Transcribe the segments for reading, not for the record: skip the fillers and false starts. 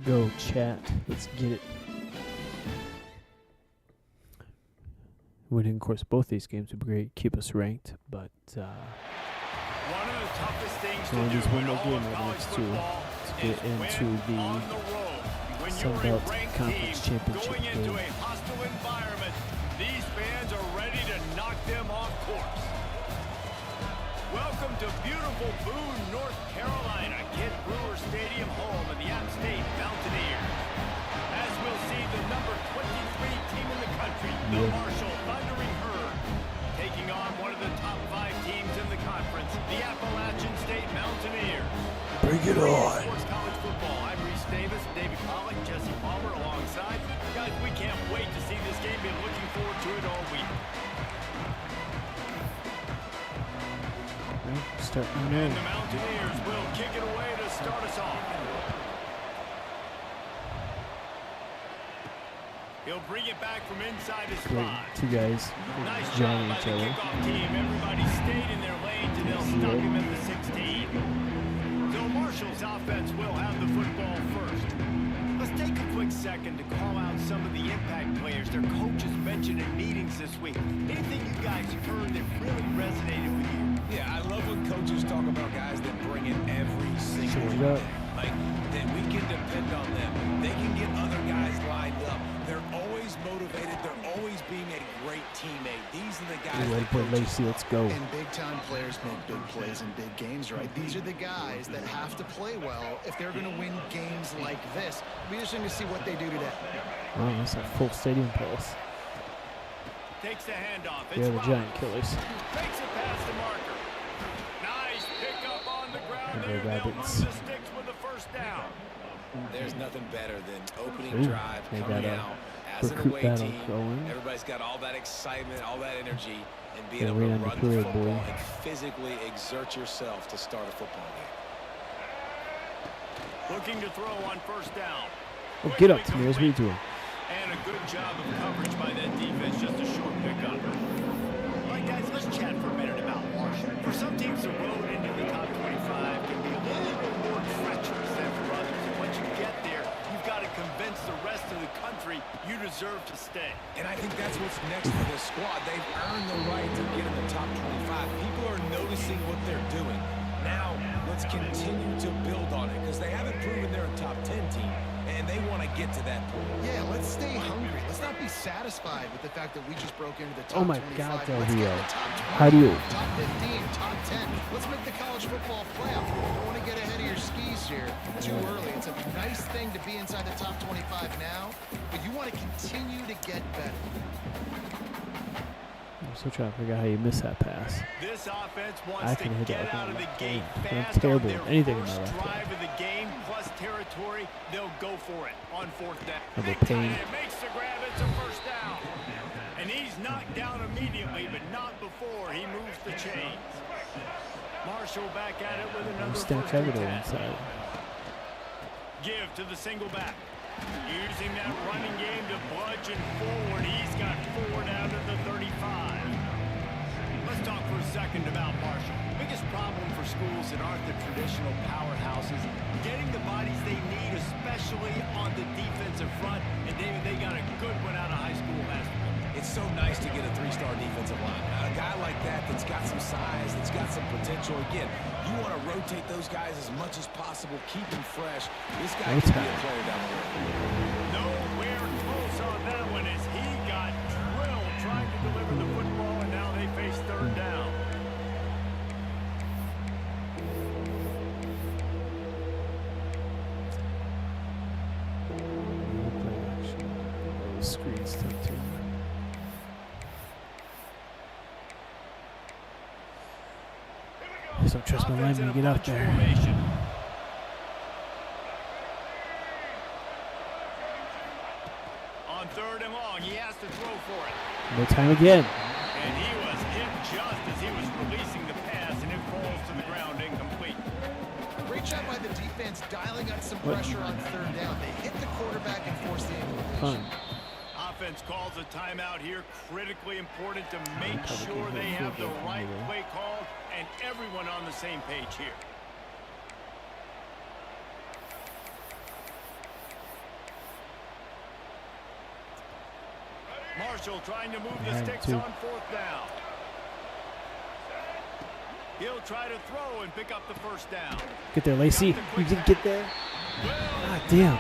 go, chat. Let's get it. Winning, of course, both these games would be great. Keep us ranked, but one of the toughest things so to do just one in more all game of over the college next two football to get is into win on the the road. When Sun you're a Belt ranked Conference team Championship going into game. a hostile environment, these fans are ready to knock them off course. Welcome to beautiful Boone, North Carolina, Kid Brewer Stadium, home of the App State Mountaineers. As we'll see the number 23 team in the country, the Marshall Thundering Herd, taking on one of the top 5 teams in the conference, the Appalachian State Mountaineers. Bring it on. Sports College Football. I'm Reese Davis, David Pollock, Jesse Palmer alongside. Guys, we can't wait to see this game. Been looking forward to it all week. Starting And the Mountaineers will kick it away to start us off. He'll bring it back from inside his spot. Two guys Nice job jamming by each the other. kickoff team. Everybody stayed in their lanes, and they'll stop him at the 16. So Marshall's offense will have the football first. Let's take a quick second to call out some of the impact players their coaches mentioned in meetings this week. Anything you guys heard that really resonated with you? Yeah, I love when coaches talk about guys that bring in every single Sure. day. Like, that we can depend on them. They can get other guys lined up. They're always motivated. They're always being a great teammate. These are the guys that Put coaches Lacey, let's go. And big-time players make big plays in big games, right? These are the guys that have to play well if they're going to win games like this. It'll be interesting to see what they do today. Oh, that's a full stadium pulse. Takes the handoff. It's Yeah, the Roberts. Giant Killers. Makes it past the marker. Nice pickup on the ground And the there. They'll move Rabbits. the sticks with the first down. There's nothing better than opening Ooh, drive, they coming got a out as an recruit away battle team. going. Everybody's got all that excitement, all that energy, and being Yeah, able right to on the run the parade, football boy. and physically exert yourself to start a football game. Looking to throw on first down. Oh, get up, Quickly Tamiris. What are you complete. doing? And a good job of coverage by that defense. Just a short pickup. All right, guys, let's chat for a minute about Marshall. For some teams, the road into the top 25 can be a little bit more treacherous than for others. And once you get there, you've got to convince the rest of the country you deserve to stay. And I think that's what's next for this squad. They've earned the right to get in the top 25. People are noticing what they're doing. Now, let's continue to build on it because they haven't proven they're a top 10 team, and they want to get to that point. Yeah, let's stay hungry. Let's not be satisfied with the fact that we just broke into the top Oh my 25. God, Del Let's get Rio. in the top 20, How do you- top 15, top 10. Let's make the college football playoff. You don't want to get ahead of your skis here too early. It's a nice thing to be inside the top 25 now, but you want to continue to get better. I'm still trying to figure out how you miss that pass. This offense I wants to can hit get that out of the gate I'm fast terrible on at their anything in my first left hand. drive of the game, plus territory. They'll go for it on fourth down. I'm a Big pain. tight end makes the grab. It's a first down. And he's knocked down immediately, but not before he moves the chains. Marshall back at it with another Stack first Everett and 10. inside. Give to the single back. Using that running game to bludgeon forward. He's got 4 down to the 35. Let's talk for a second about Marshall. Biggest problem for schools that aren't the traditional powerhouses, getting the bodies they need, especially on the defensive front. And David, they got a good one out of high school last week. It's so nice to get a 3-star defensive line. A guy like that that's got some size, that's got some potential. Again, you want to rotate those guys as much as possible, keep them fresh. This guy can be a player down the road. Nowhere close on that one as he got drilled trying to deliver the football, and now they face third down. The screen's still too. I just don't trust my Offense lineman to in get a out bunch there. formation. On third and long, he has to throw for it. No time again. And he was hit just as he was releasing the pass, and it falls to the ground incomplete. Great job by the defense dialing up some pressure on third down. They hit the quarterback and forced the incompletion. Offense calls a timeout here. Critically important to make sure they have the right play called and everyone on the same page here. Marshall trying to move the Yeah, sticks too. on 4th down. He'll try to throw and pick up the 1st down. Get there, Lacey. You can get there. Well, Damn.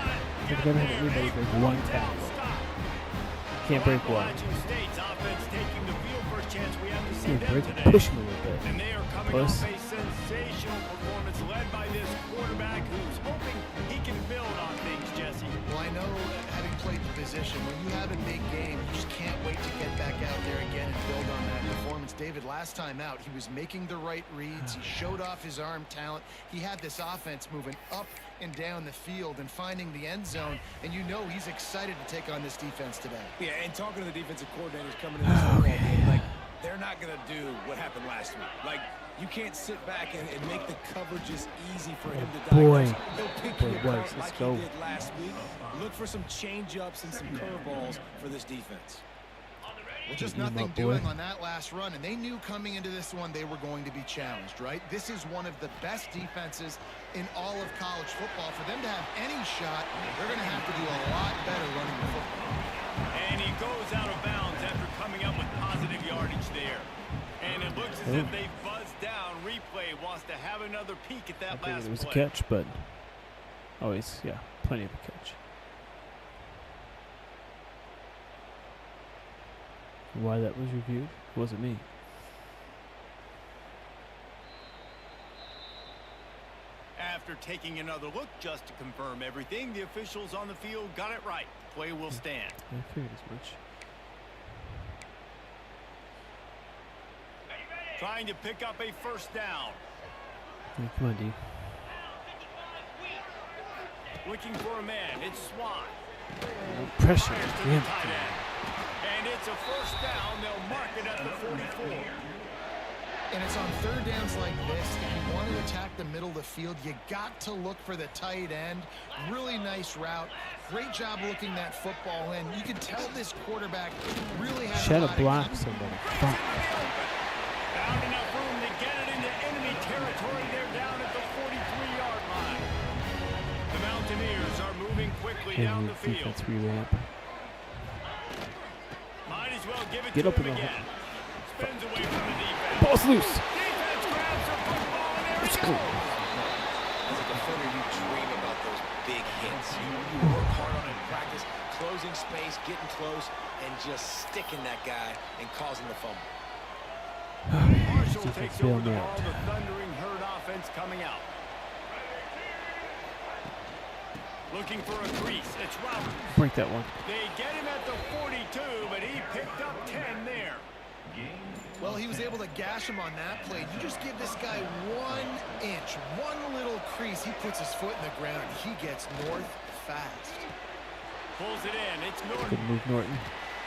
get They're gonna there, have everybody a break 4th one down tackle. stop. Can't break one. Appalachian State's offense taking the field. First chance we have to see Yeah, them break, today. push him a little bit. And they are coming Puss. off a sensational performance led by this quarterback who's hoping he can build on things, Jesse. Well, I know, having played the position, when you have a big game, you just can't wait to get back out there again and build on that performance. David, last time out, he was making the right reads. He showed off his arm talent. He had this offense moving up and down the field and finding the end zone, and you know he's excited to take on this defense today. Yeah, and talking to the defensive coordinators coming in this football game, like, they're not going to do what happened last week. Like, you can't sit back and make the coverages easy for him to Boy. diagnose. He'll pick Boy, you apart Wes, let's like go. he did last week. Look for some change-ups and some curveballs for this defense. Well, just Beat 'em nothing up, boy. doing on that last run, and they knew coming into this one they were going to be challenged, right? This is one of the best defenses in all of college football. For them to have any shot, they're going to have to do a lot better running the football. And he goes out of bounds after coming up with positive yardage there. And it looks as if they buzzed down. Replay wants to have another peek at that I think last it was a play. catch, but always, yeah, plenty of a catch. Why that was reviewed? It wasn't me. After taking another look just to confirm everything, the officials on the field got it right. Play will stand. I figured as much. Trying to pick up a 1st down. Yeah, come on, D. Looking for a man. It's Swan. No pressure. Fires to the Damn. tight end. And it's a 1st down. They'll mark it at the 44. And it's on 3rd downs like this. If you want to attack the middle of the field, you got to look for the tight end. Really nice route. Great job looking that football in. You can tell this quarterback really has Should a lot have of blocked somebody. Fuck. Found enough room to get it into enemy territory. They're down at the 43-yard line. The Mountaineers are moving quickly down Henry the field. defense revamp. Might as well give it Get to up him in the again. Spins away from the defense. Ball's loose. Defense grabs the football, and there Let's he go. goes. As a defender, you dream about those big hits. You work hard on it in practice, closing space, getting close, and just sticking that guy and causing the fumble. Marshall Defense takes over the bailed me ball. out. The Thundering Herd offense coming out. Looking for a crease. It's Roberts. Break that one. They get him at the 42, but he picked up 10 there. Well, he was able to gash him on that play. You just give this guy 1 inch, one little crease. He puts his foot in the ground, and he gets north fast. Pulls it in. It's Norton. Good move, Norton.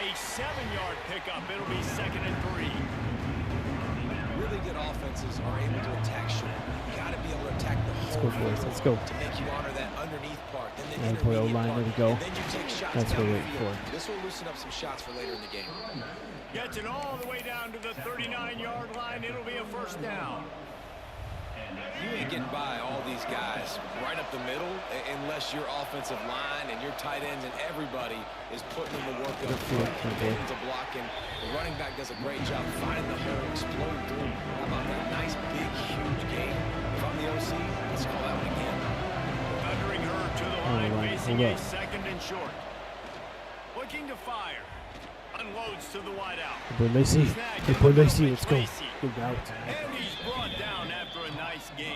A 7-yard pickup. It'll be 2nd and 3. Really good offenses are able to attack short. You got to be able to attack the Let's whole go, boys. field Let's go. to make you honor that underneath part, then the Yeah, boy, intermediate O-line, part, there we go. and then you take shots That's what down we're the waiting field. for. This will loosen up some shots for later in the game. Gets it all the way down to the 39-yard line. It'll be a 1st down. You ain't getting by all these guys right up the middle unless your offensive line and your tight ends and everybody is putting in the work up front, getting to blocking. The running back does a great job finding the hole, exploding through. How about that nice, big, huge game? If I'm the OC, let's call that one again. Thundering Herd to the Hold line, on, facing hold a up. 2nd and short. Looking to fire. Unloads to the wideout. Good boy, Lacey. Snag Good in boy, the middle, Lacey. it's Let's go. Lacey. Good route. And he's brought down after a nice game.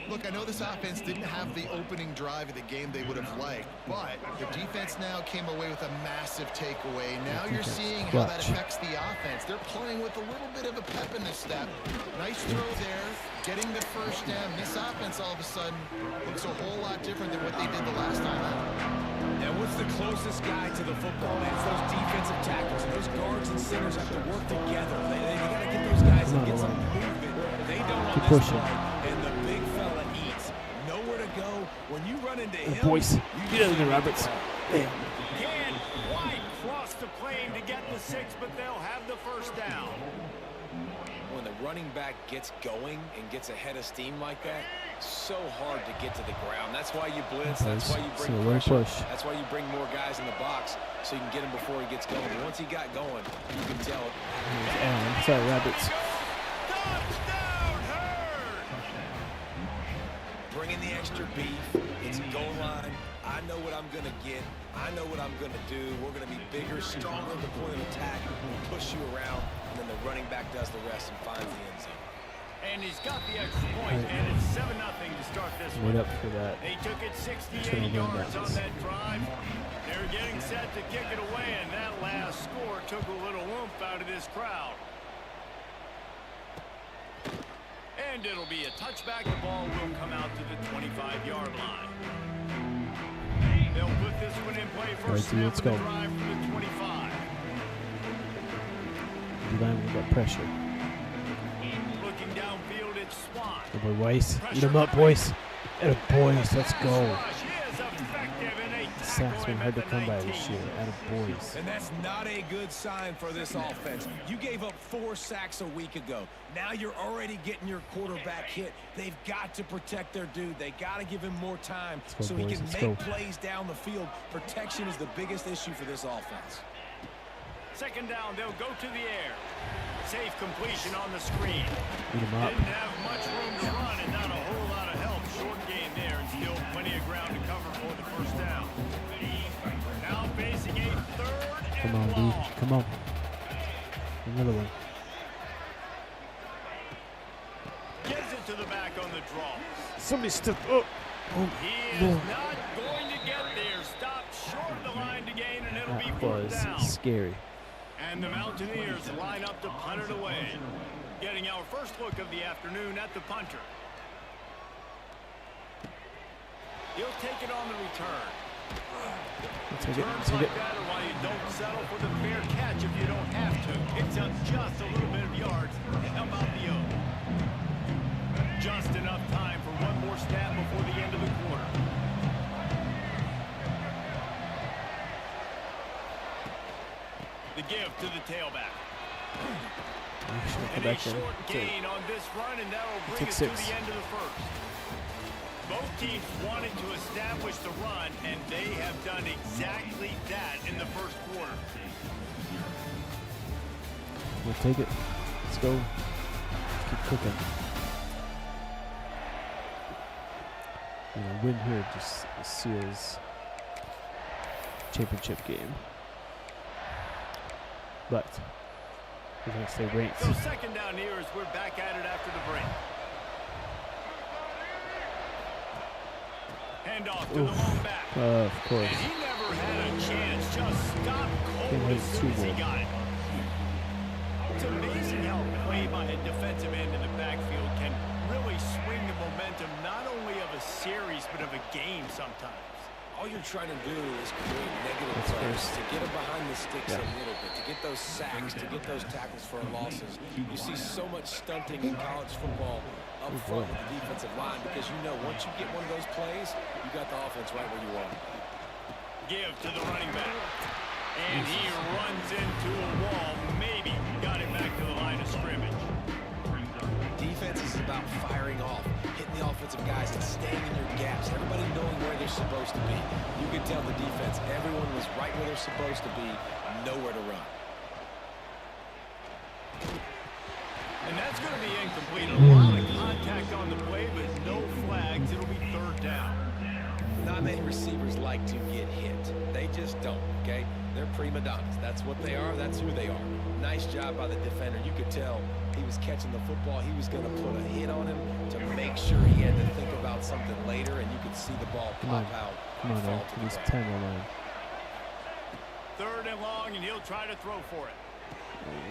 Look, I know this offense didn't have the opening drive of the game they would have liked, but the defense now came away with a massive takeaway. Now you're Defense seeing how that clutch. affects the offense. They're playing with a little bit of a pep in the step. Nice throw there, getting the 1st down. This offense all of a sudden looks a whole lot different than what they did the last time out. And what's the closest guy to the football? It's those defensive tackles. Those guards and centers have to work together. They got to get those guys and get some movement. They don't on Keep this pushing. play. And the big fella eats. Nowhere to go. When you run into him, Boys, you get out of there, Roberts. Damn. Can wide cross the plane to get the 6, but they'll have the 1st down. When the running back gets going and gets ahead of steam like that, so hard to get to the ground. That's why you blitz. Nice. That's why you bring So pressure. push. That's why you bring more guys in the box so you can get him before he gets going. Once he got going, you can tell it. And sorry, Rabbits. Touchdown, Herd! Bringing the extra beef. It's a goal line. I know what I'm going to get. I know what I'm going to do. We're going to be bigger, stronger at the point of attack. We'll push you around, and then the running back does the rest and finds the end zone. And he's got the extra point, and it's 7-0 to start this one. Made up for that. They took it 68 Turn yards around on that drive. They're getting set to kick it away, and that last score took a little oomph out of this crowd. And it'll be a touchback. The ball will come out to the 25-yard line. They'll put this one in play first snap let's of the go. drive from the 25. D-line with that pressure. Looking downfield, it's Swan. Good boy, Weiss. Eat him up, boys. Atta boys, let's go. Sacks been hard to come by this year. Atta boys. And that's not a good sign for this offense. You gave up 4 sacks a week ago. Now you're already getting your quarterback hit. They've got to protect their dude. They got to give him more time so he can make plays down the field. Protection is the biggest issue for this offense. Second down, they'll go to the air. Safe completion on the screen. Eat him up. Didn't have much room to run and not a whole lot of help. Short gain there and still plenty of ground to cover for the first down. Now facing a third and Come on, long. dude. Come on. Another one. Gives it to the back on the draw. Somebody step up. He is not going to get there. Stopped short of the line to gain, and it'll be That fourth was down. scary. And the Mountaineers line up to punt it away. Getting our first look of the afternoon at the punter. He'll take it on the return. Take it. Turns Take like it. that are why you don't settle for the fair catch if you don't have to. Picks up just a little bit of yards to help out the O. Just enough time for one more snap before the end of the quarter. The give to the tailback. And a short gain on this run, and that'll bring us to the end of the first. Both teams wanted to establish the run, and they have done exactly that in the first quarter. We'll take it. Let's go. Let's keep cooking. You know, win here just seals championship game. But we're going to stay ranked. So second down here as we're back at it after the break. Handoff to the long back. Of course. And he never had a chance. Just stopped cold as soon as he got it. It's amazing how a play by a defensive end in the backfield can really swing the momentum not only of a series but of a game sometimes. All you're trying to do is create negative plays, to get them behind the sticks a little bit, to get those sacks, to get those tackles for losses. You see so much stunting in college football up front with the defensive line because you know once you get one of those plays, you got the offense right where you want it. Give to the running back. And he runs into a wall. Maybe got it back to the line of scrimmage. Defense is about firing off, hitting the offensive guys and staying in your gaps. Everybody knowing where they're supposed to be. You could tell the defense, everyone was right where they're supposed to be, nowhere to run. And that's going to be incomplete. A lot of contact on the play, but no flags. It'll be third down. Not many receivers like to get hit. They just don't, okay? They're prima donnas. That's what they are. That's who they are. Nice job by the defender. You could tell he was catching the football. He was going to put a hit on him to make sure he had to think about something later, and you could see the ball pop out. Come on, fall to the He's ground. 10 on line. Third and long, and he'll try to throw for it.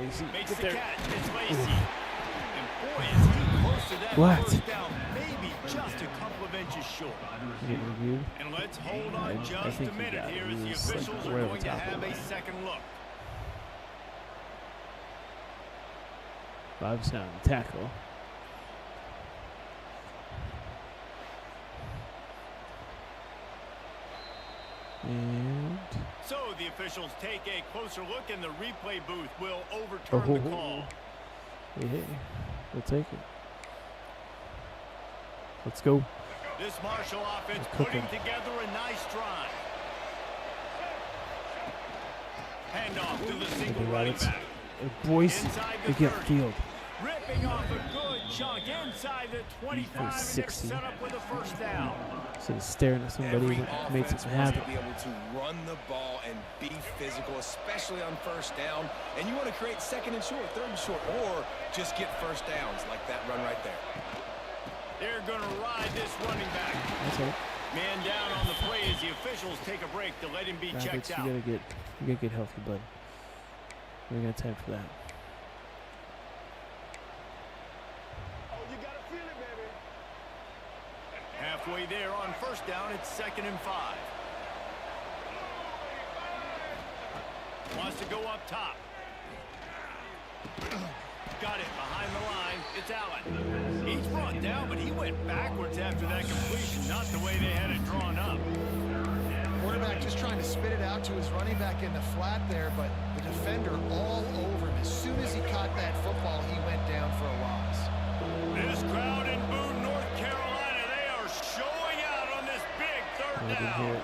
Lacey, Makes get the there. catch. It's Lacey. And boy, is he close to that first down. Maybe just a couple of inches short. And let's hold on just a minute here as the officials are going to have a second look. 5 down. Tackle. And So the officials take a closer look, and the replay booth will overturn the call. Hey, we'll take it. Let's go. This Marshall offense Cook putting 'em. together a nice drive. Handoff to the single Okay, running Rabbits. back. Boys, Inside they the get 30. field. Ripping off a good chunk inside the 25, and they're 60. set up with a first down. So he's staring at somebody Every that made offense such a wants habit. to be able to run the ball and be physical, especially on first down. And you want to create second and short, third and short, or just get first downs like that run right there. They're going to ride this running back. That's all. Man down on the play as the officials take a break to let him be Rabbits, checked out. you gotta get healthy, bud. We ain't got time for that. Halfway there on first down, it's 2nd and 5. Wants to go up top. Got it behind the line. It's Allen. He's brought down, but he went backwards after that completion. Not the way they had it drawn up. Quarterback just trying to spit it out to his running back in the flat there, but the defender all over him. As soon as he caught that football, he went down for a loss. This crowd in Boone, North Carolina, they are showing out on this big third down.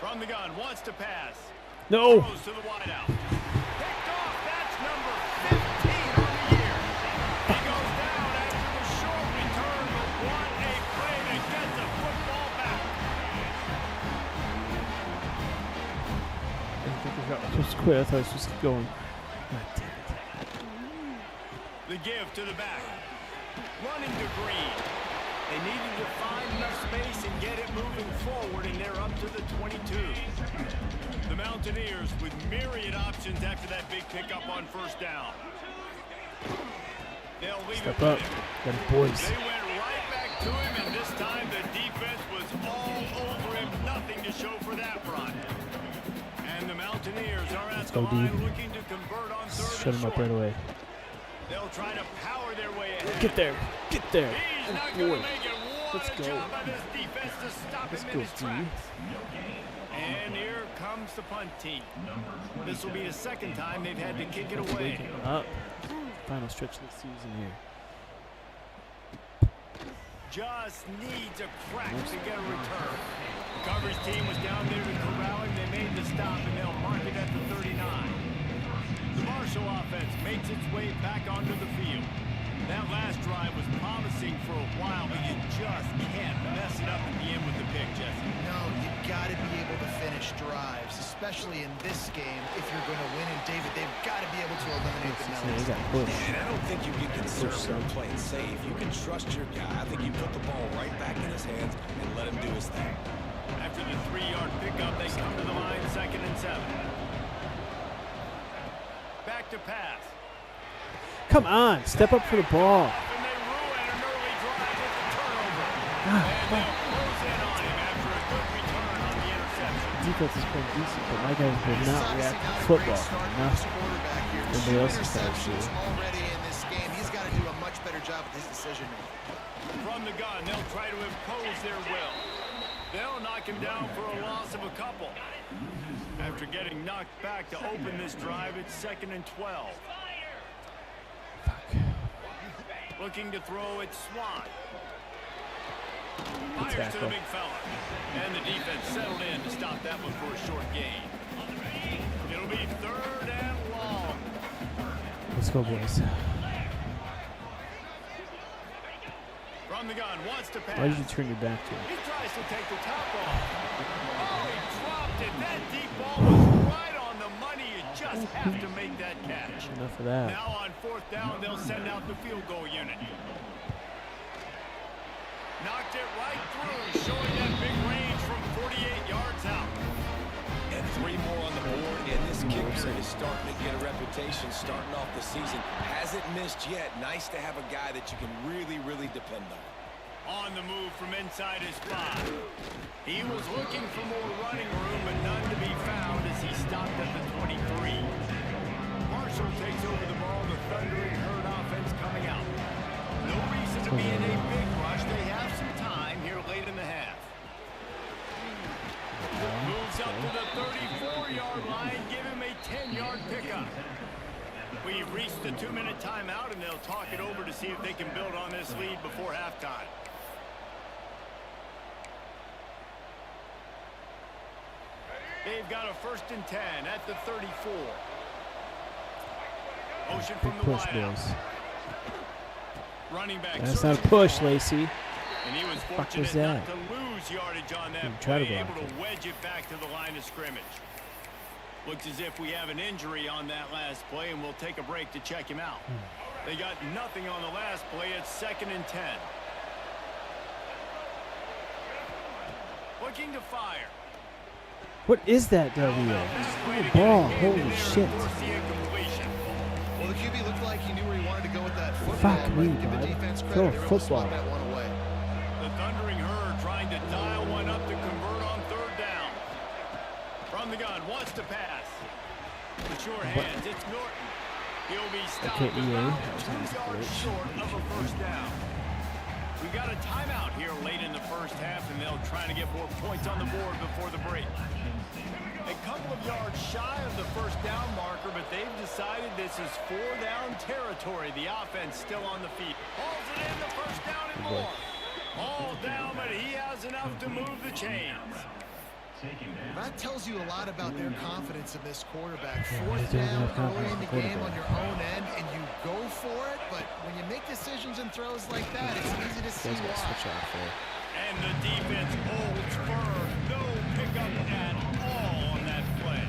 From the gun, wants to pass. No! Throws to the wideout. Picked off. That's number 15 on the year. He goes down after the short return, but what a play to get the football back. I think I was supposed to quit. I thought I was supposed to keep going. God damn it. The give to the back. Running to Green. They needed to find enough space and get it moving forward, and they're up to the 22. The Mountaineers with myriad options after that big pickup on first down. They'll leave Step it with up. him. Got it, boys. They went right back to him, and this time the defense was all over him. Nothing to show for that run. And the Mountaineers are at the go, line D. looking to convert on third Shut and him up short. right away. They'll try to power their way ahead. Get there. Get there. He's Oh, not boy. going to make it. What Let's a go. job by this defense to stop Let's him go, in his D. tracks. And here comes the punt team. This will be the second time they've had to kick it away. Up. Final stretch of the season here. Just needs a crack to get a return. The coverage team was down there to corral him. They made the stop, and they'll mark it at the 39. The Marshall offense makes its way back onto the field. That last drive was promising for a while, but you just can't mess it up at the end with the pick, Jesse. No, you got to be able to finish drives, especially in this game. If you're going to win, and David, they've got to be able to eliminate the They penalties. got pushed. And I don't think you get conservative playing safe. You can trust your guy. I think you put the ball right back in his hands and let him do his thing. After the 3-yard pickup, they come to the line, 2nd and 7. Back to pass. Come on. Step up for the ball. And they ruin an early drive with the turnover. Ah, And they'll close in on him after a good return on the interception. defense is playing decent, but my guys will This is not obviously react not to a football. great start for Enough. this quarterback here. Everybody Two else is starting to. interceptions already in this game. He's got to do a much better job with his decision making. From the gun, they'll try to impose their will. They'll knock him down for a loss of a couple. After getting knocked back to open this drive, it's 2nd and 12. Looking to throw, it's Swan. Fires to the tackle. big fella. And the defense settled in to stop that one for a short gain. It'll be 3rd and long. Let's go, boys. From the gun, wants to pass. Why did you turn your back to him? He tries to take the top off. Oh, he dropped it. That deep ball was right on the money. You just have to make that catch. Enough of that. Now on 4th down, they'll send out the field goal unit. Knocked it right through, showing that big range from 48 yards out. And 3 more on the board, and this kicker is starting to get a reputation starting off the season. Hasn't missed yet. Nice to have a guy that you can really, really depend on. On the move from inside his spot. He was looking for more running room, but none to be found as he stopped at the 23. Marshall takes over the ball, the thundering herd offense coming out. No reason to be in a big rush. They have some time here late in the half. Moves up to the 34-yard line, give him a 10-yard pickup. We've reached the 2-minute timeout, and they'll talk it over to see if they can build on this lead before halftime. They've got a 1st and 10 at the 34. Motion from the wideout. Running back. That's not a push, Lacey. And he was What the fuck was fortunate not that? to lose yardage on that Try to play, block able it. to wedge it back to the line of scrimmage. Looks as if we have an injury on that last play, and we'll take a break to check him out. They got nothing on the last play. It's 2nd and 10. Looking to fire. What is that, W? Ball. Holy shit. Well, the QB looked like he knew where he wanted to go with that football. Fuck me, Give the bud. defense Throw credit. a They were able to football. swat that one away. The Thundering Herd trying to dial one up to convert on 3rd down. From the gun, wants to pass. With sure hands, it's Norton. He'll be stopped Okay, EA. about That was 2 nice yards glitch. short of a 1st down. We got a timeout here late in the 1st half, and they'll try to get more points on the board before the break. A couple of yards shy of the 1st down marker, but they've decided this is 4-down territory. The offense still on the feet. Hauls it in, the 1st down and more. All down, but he has enough to move the chains. That tells you a lot about their confidence in this quarterback. 4th down early in the game on your own end, and you go for it, but when you make decisions and throws like that, it's easy to see why. Switch off there. And the defense holds firm. No pickup at all on that play.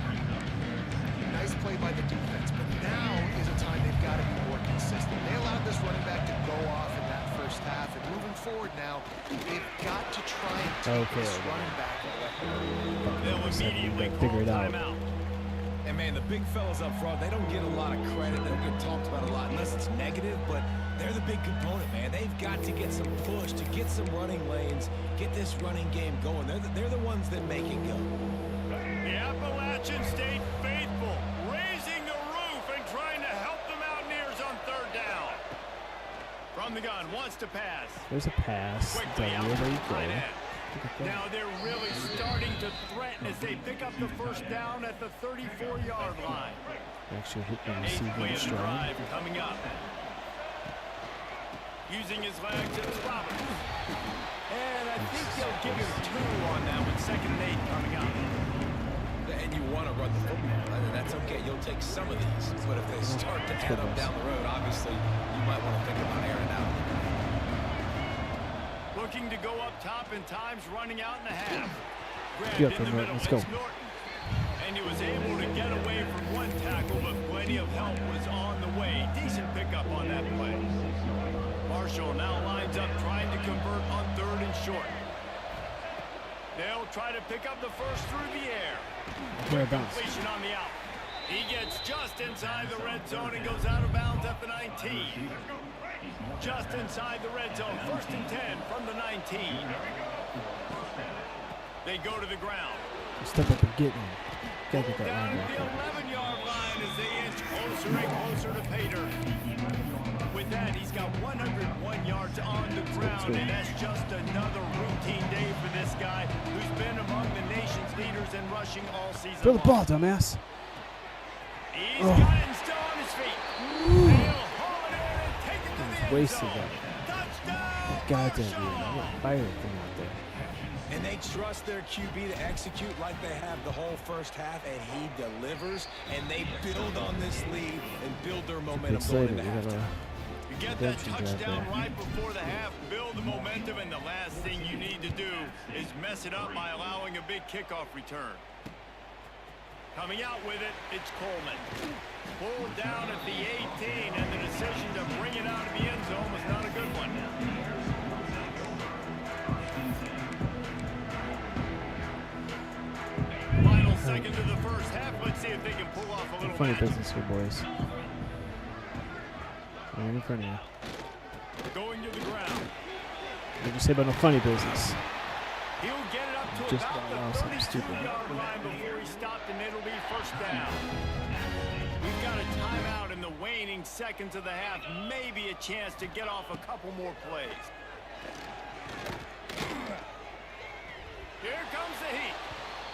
Nice play by the defense, but now is a time they've got to be more consistent. They allowed this running back to go off in that 1st half, and moving forward now, they've got to try and take this running back away. They'll immediately Figure call it out. timeout. And, man, the big fellas up front, they don't get a lot of credit. They don't get talked about a lot unless it's negative, but they're the big component, man. They've got to get some push, to get some running lanes, get this running game going. They're the ones that make it go. The Appalachian stayed faithful, raising the roof and trying to help the Mountaineers on 3rd down. From the gun, wants to pass. There's a pass. Quickly out W, to there the you tight go. end. Now they're really starting to threaten as they pick up the 1st down at the 34-yard line. Actually hit the 8th play receiving of the stride. drive coming up. Using his legs, it's Roberts. And I think they'll give him 2 on that with 2nd and 8 coming up. And you want to run the football. That's okay. You'll take some of these. But if they start to add up down the road, obviously, you might want to think about airing out. Looking to go up top in times, running out in the half. Yeah, Grabbed in from the there. middle, Let's go. it's Norton. And he was able to get away from one tackle, but plenty of help was on the way. Decent pickup on that play. Marshall now lines up trying to convert on 3rd and short. They'll try to pick up the 1st through the air. Whereabouts? Completion on the out. He gets just inside the red zone and goes out of bounds at the 19. Just inside the red zone. 1st and 10 from the 19. They go to the ground. Step up and get him. Gotta get that Down line at the back. 11-yard line as they inch closer and closer to pay dirt. With that, he's got 101 yards on the ground, and that's just another routine day for this guy who's been among the nation's leaders in rushing all season Throw the ball, long. dumbass. He's got it and still on his feet. They'll haul it in and take it to the end Wasted zone. that. Touchdown, Goddamn, Marshall! dude. I'm gonna fire the thing out there. And they trust their QB to execute like they have the whole 1st half, and he delivers, and they build on this lead and build their momentum It's going later. into We got halftime. You get that redemption drive touchdown there. right before the half, build the momentum, and the last thing you need to do is mess it up by allowing a big kickoff return. Coming out with it, it's Coleman. Pulled down at the 18, and the decision to bring it out of the end zone was not a good one. Final seconds of the 1st half. Let's see if they can pull off a little Funny magic. business here, boys. Right in front of you. Going to the ground. What'd you say about no funny business? He'll get it up to Just about got lost, something the stupid. 32-yard line before he stopped, and it'll be 1st down. We've got a timeout in the waning seconds of the half. Maybe a chance to get off a couple more plays. Here comes the heat.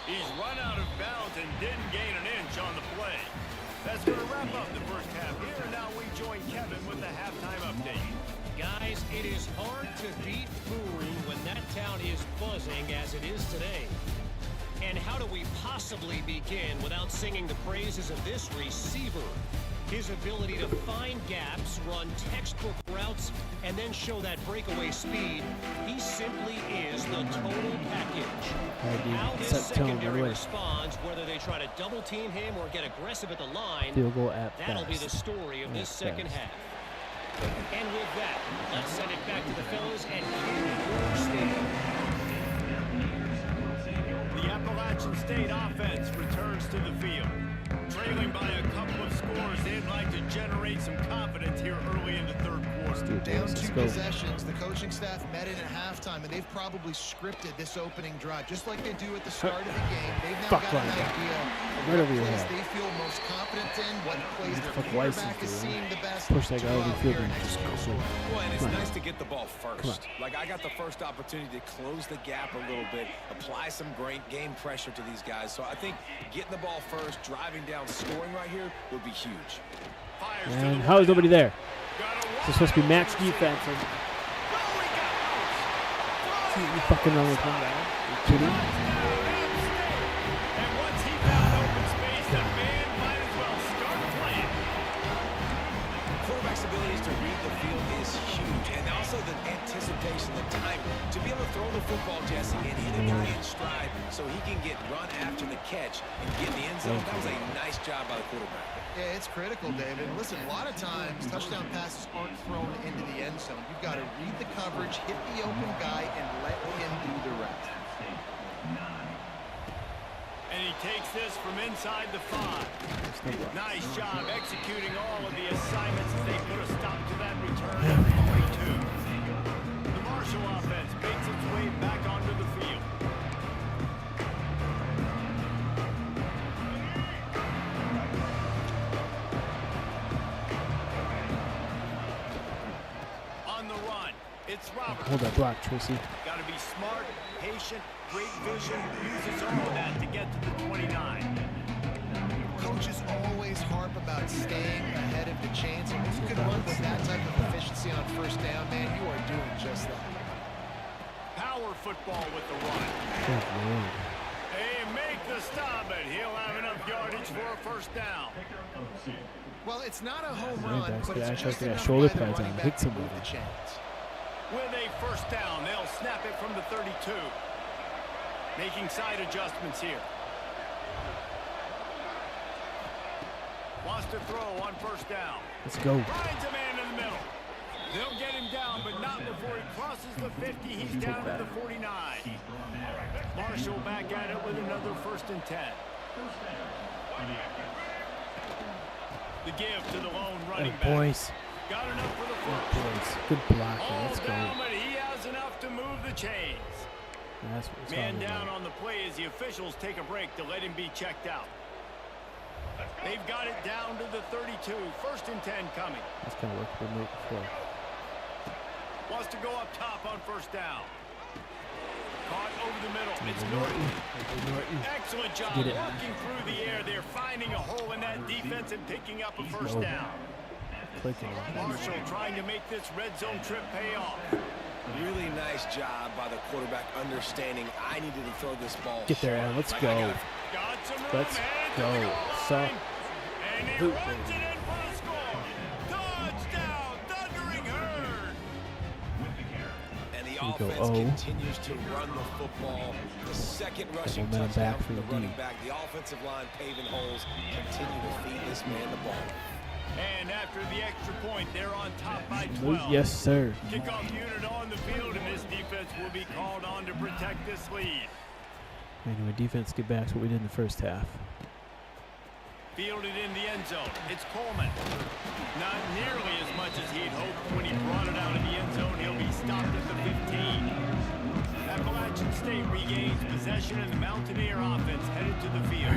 He's run out of bounds and didn't gain an inch on the play. That's going to wrap up the first half here. And now we join Kevin with the halftime update. Guys, it is hard to beat Boone when that town is buzzing as it is today. And how do we possibly begin without singing the praises of this receiver? His ability to find gaps, run textbook routes, and then show that breakaway speed. He simply is the total package. How this secondary responds, whether they try to double team him or get aggressive at the line, Field goal at that'll be the story of this second half. And with that, let's send it back to the fellas and hear your statement. The Appalachian State offense returns to the field. Trailing by a couple of scores, they'd like to generate some confidence here early in the third quarter. Down 2 possessions, the coaching staff met in at halftime, and they've probably scripted this opening drive, just like they do at the start of the game. They've now got an idea of what plays they feel most confident in, what plays their quarterback is seeing the best. Push that guy over the field and just go. Well, and it's nice to get the ball first. Like, I got the first opportunity to close the gap a little bit, apply some great game pressure to these guys. So I think getting the ball first, driving down, scoring right here would be huge. And how is nobody there? It's supposed to be max defense. And you fucking run with one guy. Are you kidding? And once he found open space, the man might as well start playing. Quarterback's abilities to read the field is huge, and also the anticipation, the timing. To be able to throw the football, Jesse, and hit a guy in stride so he can get run after the catch and get in the end zone, that was a nice job by the quarterback. Yeah, it's critical, David. Listen, a lot of times touchdown passes aren't thrown into the end zone. You've got to read the coverage, hit the open guy, and let him do the rest. And he takes this from inside the 5. Nice job executing all of the assignments as they put a stop to that return at 42. The Marshall offense makes its way back onto the field. On the run, it's Robert. Hold that block, Tracy. Got to be smart, patient, great vision, uses all of that to get to the 29. Coaches always harp about staying ahead of the chains, and when you can run with that type of efficiency on first down, man, you are doing just that. Power football with the run. They make the stop, and he'll have enough yardage for a first down. Well, it's not a home run, but it's just got enough shoulder by the pads on. running Hit back to move somebody. the chains. With a first down, they'll snap it from the 32. Making side adjustments here. Wants to throw on first down. Let's go. Finds a man in the middle. They'll get him down, but not before he crosses the 50. He's down at the 49. Marshall back at it with another 1st and 10. The give to the lone running back. Boys. Got enough for the first. Boys. Good blocking. Let's go. Down, but he has enough to move the chains. That's what it's Man all down about. on the play as the officials take a break to let him be checked out. They've got it down to the 32. 1st and 10 coming. That's kind of what we made before. Wants to go up top on first down. Caught over the middle. It's Norton. Excellent job working through the air. They're finding a hole in that defense and picking up a first down. Marshall trying to make this red zone trip pay off. Really nice job by the quarterback understanding I needed to throw this ball. Get there, Aaron. Let's go. Got some room. Let's go. And he runs it in for the score. Touchdown, Thundering Herd. And the we go, offense continues to run the football. The second rushing touchdown from the running back. The offensive line paving holes. Continue to feed this man the ball. And after the extra point, they're on top by 12. Yes, sir. Kickoff unit on the field, and this defense will be called on to protect this lead. Anyway, defense get back to what we did in the first half. Fielded in the end zone. It's Coleman. Not nearly as much as he'd hoped when he brought it out of the end zone. He'll be stopped at the 15. Appalachian State regains possession, and the Mountaineer offense headed to the field.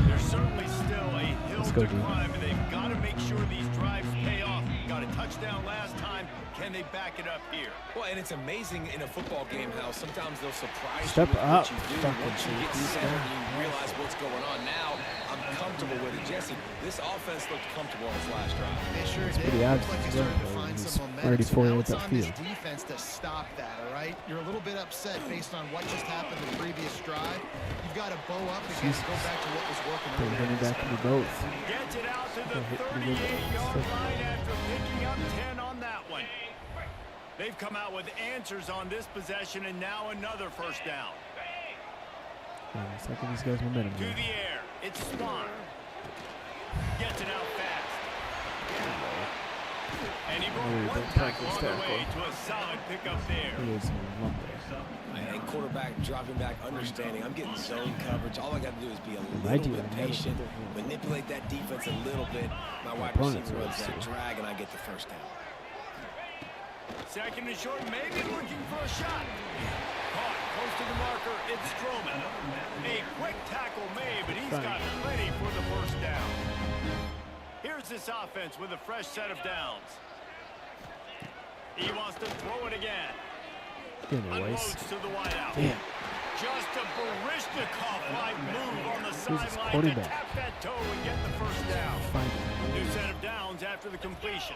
There's certainly still a hill to climb, and they've got to make sure these drives pay off. Got to touch touchdown last time. Can they back it up here? Well, and it's amazing in a football game how sometimes they'll surprise Step you with up, what you do. fucking Once you get safety. centered and you realize what's going on. Now, I'm comfortable with it. Jesse, this offense looked comfortable on this last drive. They sure did. pretty Looks obvious like as they started to well, find he's some momentum. already So 40 now with it's that on this field. defense to stop that, all right? You're a little bit upset based on what just happened the previous drive. You've got to bow up again and go back to what was working They're earlier. running back to the both. Gets it out to the Hit pretty good. 38-yard line after picking up 10 on that one. They've come out with answers on this possession, and now another first down. It's like these guys momentum. To here. the air, it's Swan. Gets it out fast. And he brought one tackle on the way to a solid pickup there. He is a lumber. And quarterback dropping back, understanding. I'm getting zone coverage. All I got to do is be a Right little here, bit never patient, put it in. manipulate that defense a little bit. My wide Opponents receiver are runs that also- drag, and I get the first down. Second and short, maybe looking for a shot. Caught close to the marker, it's Strowman. A quick tackle made, but he's got plenty for the first down. Here's this offense with a fresh set of downs. He wants to throw it again. Anyways. Unloads to the wideout. Damn. Just a Barishnikov-like move on the Who's this sideline to quarterback? tap that toe and get the first down. Find it. New set of downs after the completion.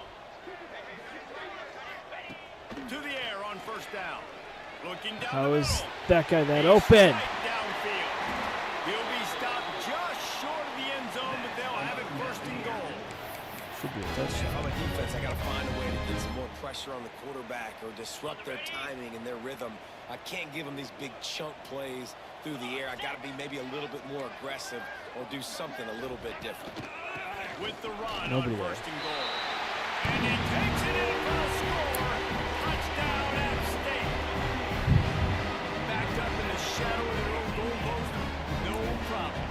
To the air on first down. Looking down How the is middle. that guy that A open? strike downfield. He'll be stopped just short of the end zone, but they'll have it first and goal. Should be a If touchdown. I'm a defense, I got to find a way to get some more pressure on the quarterback or disrupt their timing and their rhythm. I can't give them these big chunk plays through the air. I got to be maybe a little bit more aggressive or do something a little bit different. With the run Nobody on there. first and goal. And he takes it in for a score. Touchdown, App State. Backed up in the shadow of their own goal post. No problem.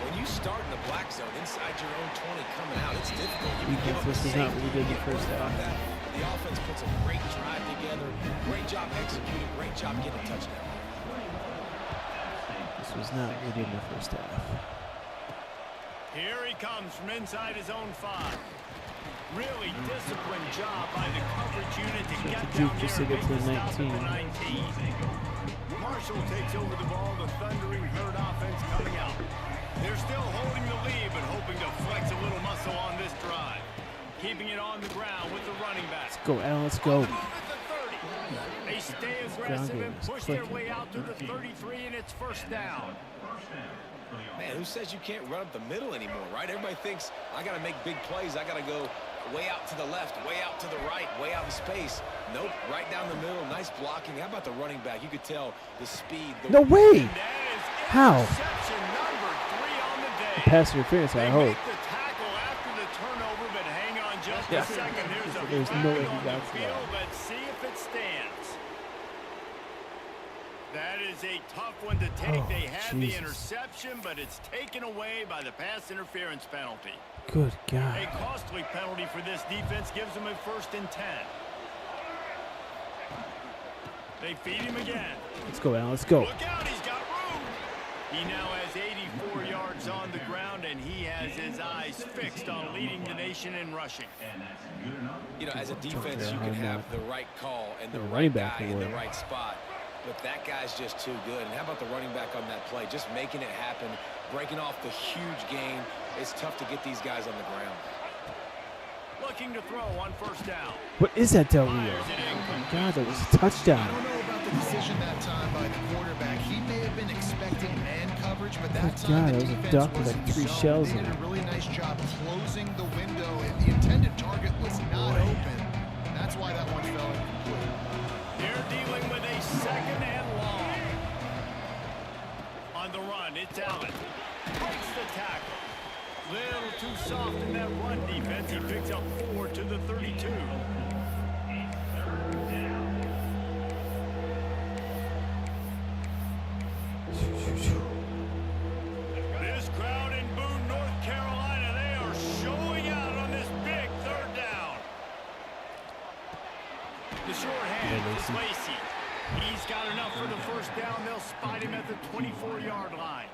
When you start in the black zone inside your own 20 coming out, it's difficult. You can give up a This is not what we did in the safety, first you get half. that. The offense puts a great drive together. Great job executing. Great job getting a touchdown. This was not what we did in the first half. Here he comes from inside his own 5. Really disciplined job by the coverage unit to get juke down just there to and get make to the the stop at 19. the 19. Marshall takes over the ball, the thundering herd offense coming out. They're still holding the lead, but hoping to flex a little muscle on this drive. Keeping it on the ground with the running back. Let's go, Alan. Let's go. On the move at the 30. They stay aggressive and push their way out to the 33, and it's first down. Man, who says you can't run up the middle anymore, right? Everybody thinks I got to make big plays. I got to go way out to the left, way out to the right, way out in space. Nope, right down the middle. Nice blocking. How about the running back? You could tell the speed. No way! That is How? interception number 3 on the day. Pass interference, I They hope. make the tackle after the turnover, but hang on just Yeah. a second. There's a no way flag he on got the to field. that. Let's see if it stands. That is a tough one to take. Oh, They had the Jesus. interception, but it's taken away by the pass interference penalty. Good A God. costly penalty for this defense gives them a 1st and 10. They feed him again. Let's go, Alan. Let's go. Look out, he's got room. He now has 84 yards on the ground, and he has his eyes fixed on leading the nation in rushing. You know, as a defense, you can have the right call and the The right running back guy in the award. right spot. But that guy's just too good. And how about the running back on that play? Just making it happen, breaking off the huge gain. It's tough to get these guys on the ground. Looking to throw on first down. What is that, Del Rio? Fires it Oh my incomplete. God, that was a I touchdown. don't know about the decision that time by the quarterback. He may have been expecting man coverage, but that Good time God, the that was a defense duck with was like in 3 zone. shells They in did it. a really nice job closing the window, and the intended target was not open. That's why that one fell incomplete. They're dealing with a 2nd and long. On the run, it's Allen. Breaks the tackle. Little too soft in that run defense. He picks up 4 to the 32. This crowd in Boone, North Carolina, they are showing out on this big 3rd down. The short hand is Lacey. He's got enough for the first down. They'll spot him at the 24-yard line.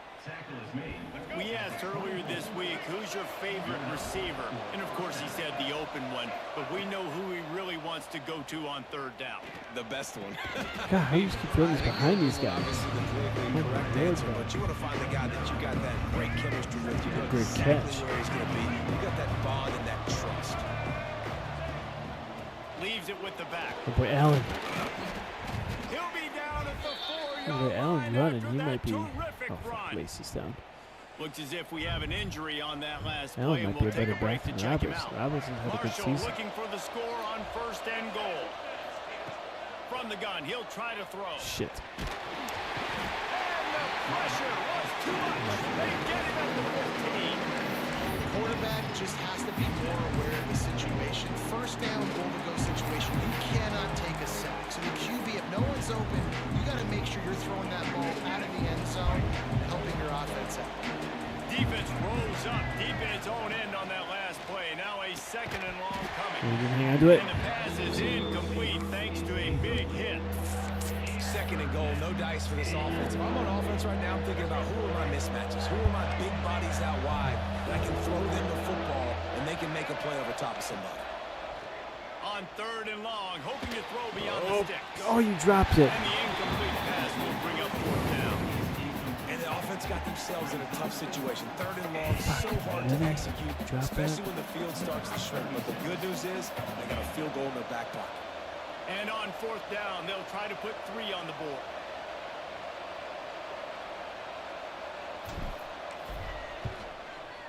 We asked earlier this week, who's your favorite receiver? And of course he said the open one, but we know who he really wants to go to on third down. The best one. God, how do you keep throwing this behind these guys? Obviously the politically correct answer, but you want to find the guy that you got that great chemistry with. You know Great exactly catch. where he's going to be. You got that bond and that trust. Leaves it with the back. Oh boy, Allen. He'll be down at the 4-yard Oh boy, Allen line running. after He that might be. terrific Oh, fuck, run. laces down. Looks as if we have an injury on that last Allen play, and might be we'll a take better a break back to than check him Roberts. out. Roberts has had a good Marshall season. looking for the score on 1st and goal. From the gun, he'll try to throw. Shit. And the pressure was too much. They get him at the 15. The quarterback just has to be more aware of the situation. First down, goal to go situation. You cannot take a sack. So the QB, if no one's open, you got to make sure you're throwing that ball out of the end zone, helping your offense out. Defense rolls up deep in its own end on that last play. Now a 2nd and long coming. Are you gonna hang on to it? And the pass is incomplete thanks to a big hit. 2nd and goal, no dice for this offense. If I'm on offense right now, I'm thinking about who are my mismatches, who are my big bodies out wide, and I can throw them the football, and they can make a play over top of somebody. On 3rd and long, hoping to throw beyond the sticks. Oh, you dropped it. And the incomplete pass will bring up 4th down. And the offense got themselves in a tough situation. 3rd and long, so hard to execute, Drop especially that. when the field starts to shrink. But the good news is they got a field goal in their back pocket. And on 4th down, they'll try to put 3 on the board.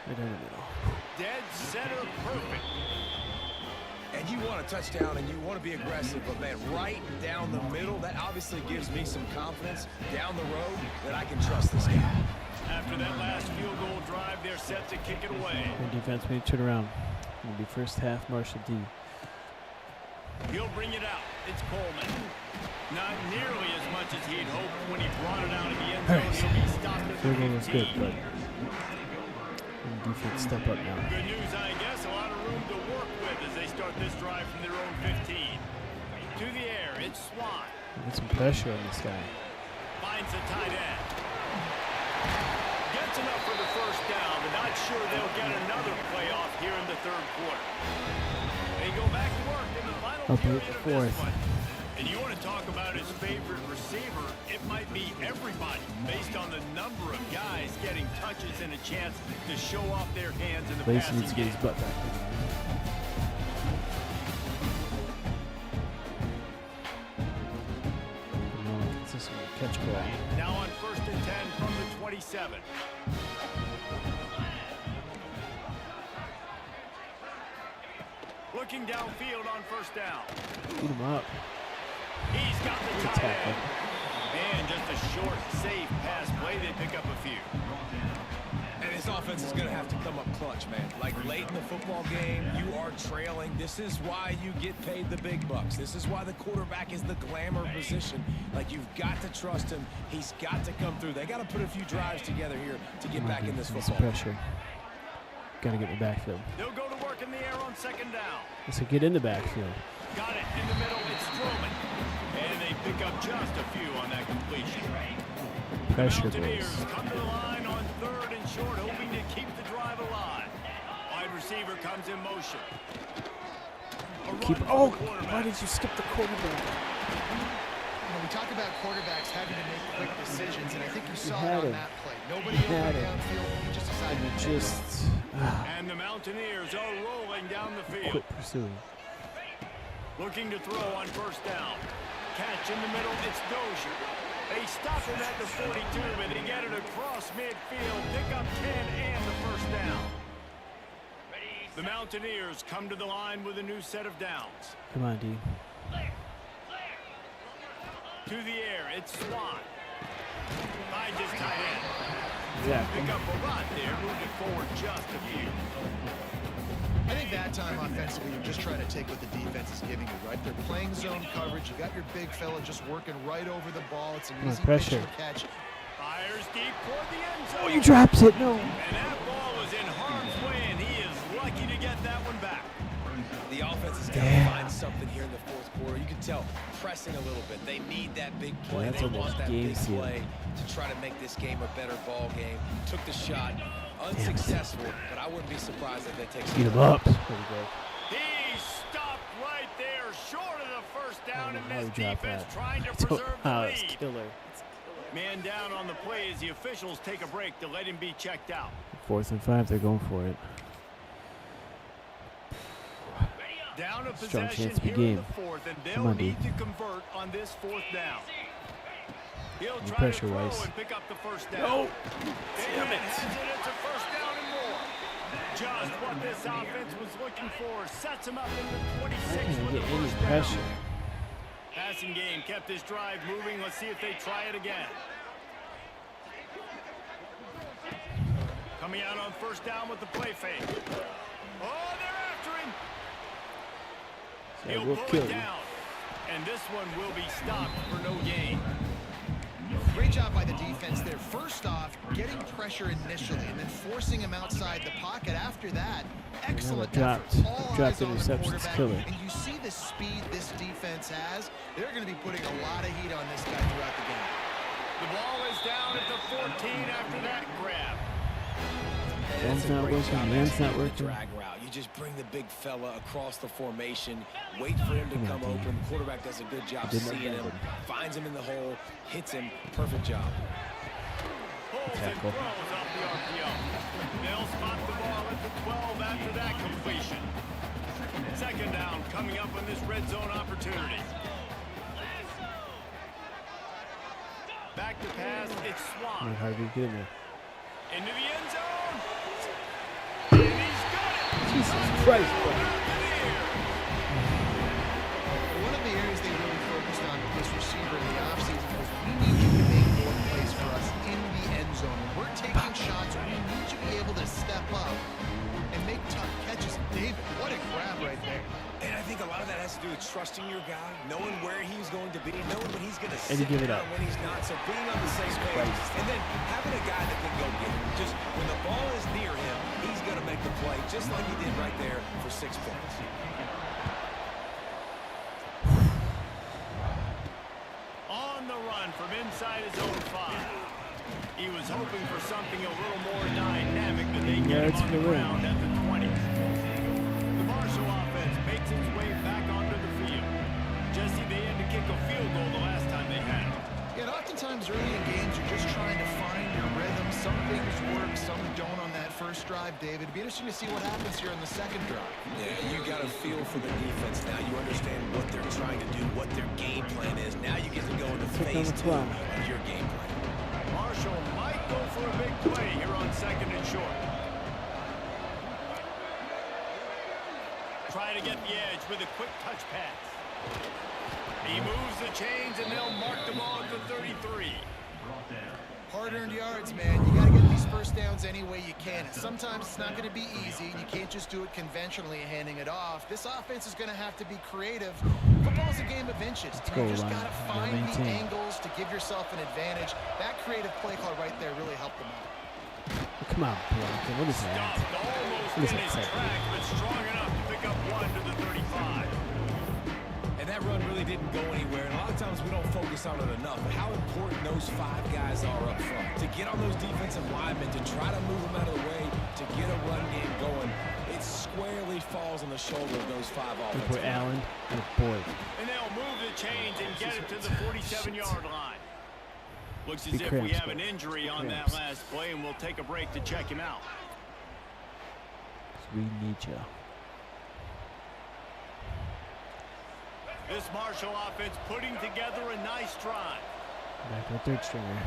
Right down the middle. Dead center perfect. And you want a touchdown and you want to be aggressive, but man, right down the middle, that obviously gives me some confidence down the road that I can trust this guy. After that last field goal drive, they're set to kick it away. Good defense, we need to turn around. It'll be first half, Marshall D. He'll bring it out. It's Coleman. Not nearly as much as he'd hoped when he brought it out of the end zone. Alright. He'll be stopped at Field goal was the good, 15. but defense step up now. Good news, I guess. A lot of room to work with as they start this drive from their own 15. To the air, it's Swan. Get some pressure on this guy. Finds the tight end. Gets enough for the first down, but not sure they'll get another playoff here in the 3rd quarter. They go back to work in the final Up period at the of this 4th. one. And you want to talk about his favorite receiver, it might be everybody based on the number of guys getting touches and a chance to show off their hands in the Lacey passing needs to get game. his butt back. Consistent catch ball. Now on 1st and 10 from the 27. Looking downfield on 1st down. Beat him up. He's got the Good tight tackle. end. And just a short, safe pass play. They pick up a few. And this offense is going to have to come up clutch, man. Like late in the football game, you are trailing. This is why you get paid the big bucks. This is why the quarterback is the glamour position. Like, you've got to trust him. He's got to come through. They got to put a few drives together here to get back in this Some football. pressure. Gotta get in the backfield. They'll go to work in the air on 2nd down. Let's get in the backfield. Got it in the middle. It's Strowman. And they pick up just a few on that completion. Pressure, Mountaineers boys. come to the line on 3rd and short, hoping to keep the drive alive. Wide receiver comes in motion. A run Keep. for Oh, the quarterback. why did you skip the quarterback? When we talk about quarterbacks having to make quick decisions, and I think you saw had it on him. that play. Nobody had open him. downfield. He just decided And to it just And the Mountaineers are rolling down the field. quit pursuing. Looking to throw on 1st down. Catch in the middle, it's Dozier. They stop him at the 42, but they get it across midfield. Pick up 10 and the 1st down. The Mountaineers come to the line with a new set of downs. Come on, D. To the air, it's Swan. Finds his tight end. Yeah. Pick up a lot there, moving forward just a few. I think that time offensively, you're just trying to take what the defense is giving you, right? They're playing zone coverage. You got your big fella just working right over the ball. It's an on, easy pressure. pitch to catch. Fires deep toward the end zone. Oh, you dropped it. No. And that ball was in harm's way, and he is lucky to get that one back. The offense has got to find something here in the 4th quarter. You can can tell, pressing a little bit. They need that big play. Yeah, that's they almost want that game big seal. play to try to make this game a better ball game. Took the shot, unsuccessful, but I wouldn't be surprised if they take some. Beat him up. There we go. He stopped right there, short of the first down, I and don't know how this he dropped defense that. trying to I don't preserve the know. It's lead. killer. Man down on the play as the officials take a break to let him be checked out. 4th and 5, they're going for it. Down a Strong possession chance to be here in game. the 4th, and Come they'll on, need D. to convert on this 4th down. He'll Any try to pressure, throw Weiss. and pick up the first down. No. Damn it. Has it. It's a first down and more. Just what this offense was looking for. Sets him up in the 26 I can't with the get any first pressure. down. Passing game kept this drive moving. Let's see if they try it again. Coming out on first down with the play fake. Oh, they're after him. So He'll we'll pull kill it you. down. And this one will be stopped for no gain. Great job by the defense there. First off, getting pressure initially and then forcing him outside the pocket after that. Excellent dropped effort. All eyes on the interceptions, quarterback. killer. And you see the speed this defense has. They're going to be putting a lot of heat on this guy throughout the game. The ball is down at the 14 after that grab. That's a not great working, job man's not executing the working. drag route. You just bring the big fella across the formation, wait for him to come on, open. The quarterback does a good job Didn't seeing him, abandon. finds him in the hole, hits him. Perfect job. Pulls and Tackle. throws off the RPO. They'll spot the ball at the 12 after that completion. Second down coming up on this red zone opportunity. Back to pass, it's Come on, Swan. Harvey, get in there. Into the end zone. And he's got it. Jesus Christ, bro. One of the areas they really focused on with this receiver in the offseason was we need you to make more plays for us in the end zone. When we're taking shots, we need you to be able to step up and make tough catches. David, what a grab right there. And I think a lot of that has to do with trusting your guy, knowing where he's going to be, knowing when he's going to And you sit give it down, up. when he's not. So being on the same page, and then having a guy that can go get it. Just when the ball is near him, he's going to make the play, just like he did right there for 6 points. On the run from inside his own 5. He was hoping for something a little more dynamic, but they get him Yards on for the the win. ground at the 20. The Marshall offense makes its way back onto the field. Jesse, they had to kick a field goal the last time they had it. Yeah, and oftentimes early in games, you're just trying to find your rhythm. Some things work, some don't on that first drive, David. It'd be interesting to see what happens here on the second drive. Yeah, you got a feel for the defense now. You understand what they're trying to do, what their game plan is. Now you get to go into Pick on phase the 2 clock. of your game plan. Marshall might go for a big play here on second and short. Try to get the edge with a quick touch pass. He moves the chains, and they'll mark the ball at the 33. Hard-earned yards, man. You got to get these first downs any way you can. And sometimes it's not going to be easy. You can't just do it conventionally and handing it off. This offense is going to have to be creative. Football's a game of inches. go, You just Ryan. got to Gotta find the maintain. angles to give yourself an advantage. That creative play call right there really helped them out. Come on, Polanco. What is Stopped that? almost What is in that his second? track, but strong enough to pick up 1 to the 35. And that run really didn't go anywhere. And a lot of times we don't focus on it enough. But how important those 5 guys are up front. To get on those defensive linemen, to try to move them out of the way, to get a run game going. It squarely falls on the shoulder of those 5 Good offensive boy, linemen. Allen. Good boy. And they'll move the chains and get it to the 47-yard line. Looks as Big if we cramps, have an bro. injury on Cramps. that last play, and we'll take a break to check him out. We need you. This Marshall offense putting together a nice drive. Back to the third stringer.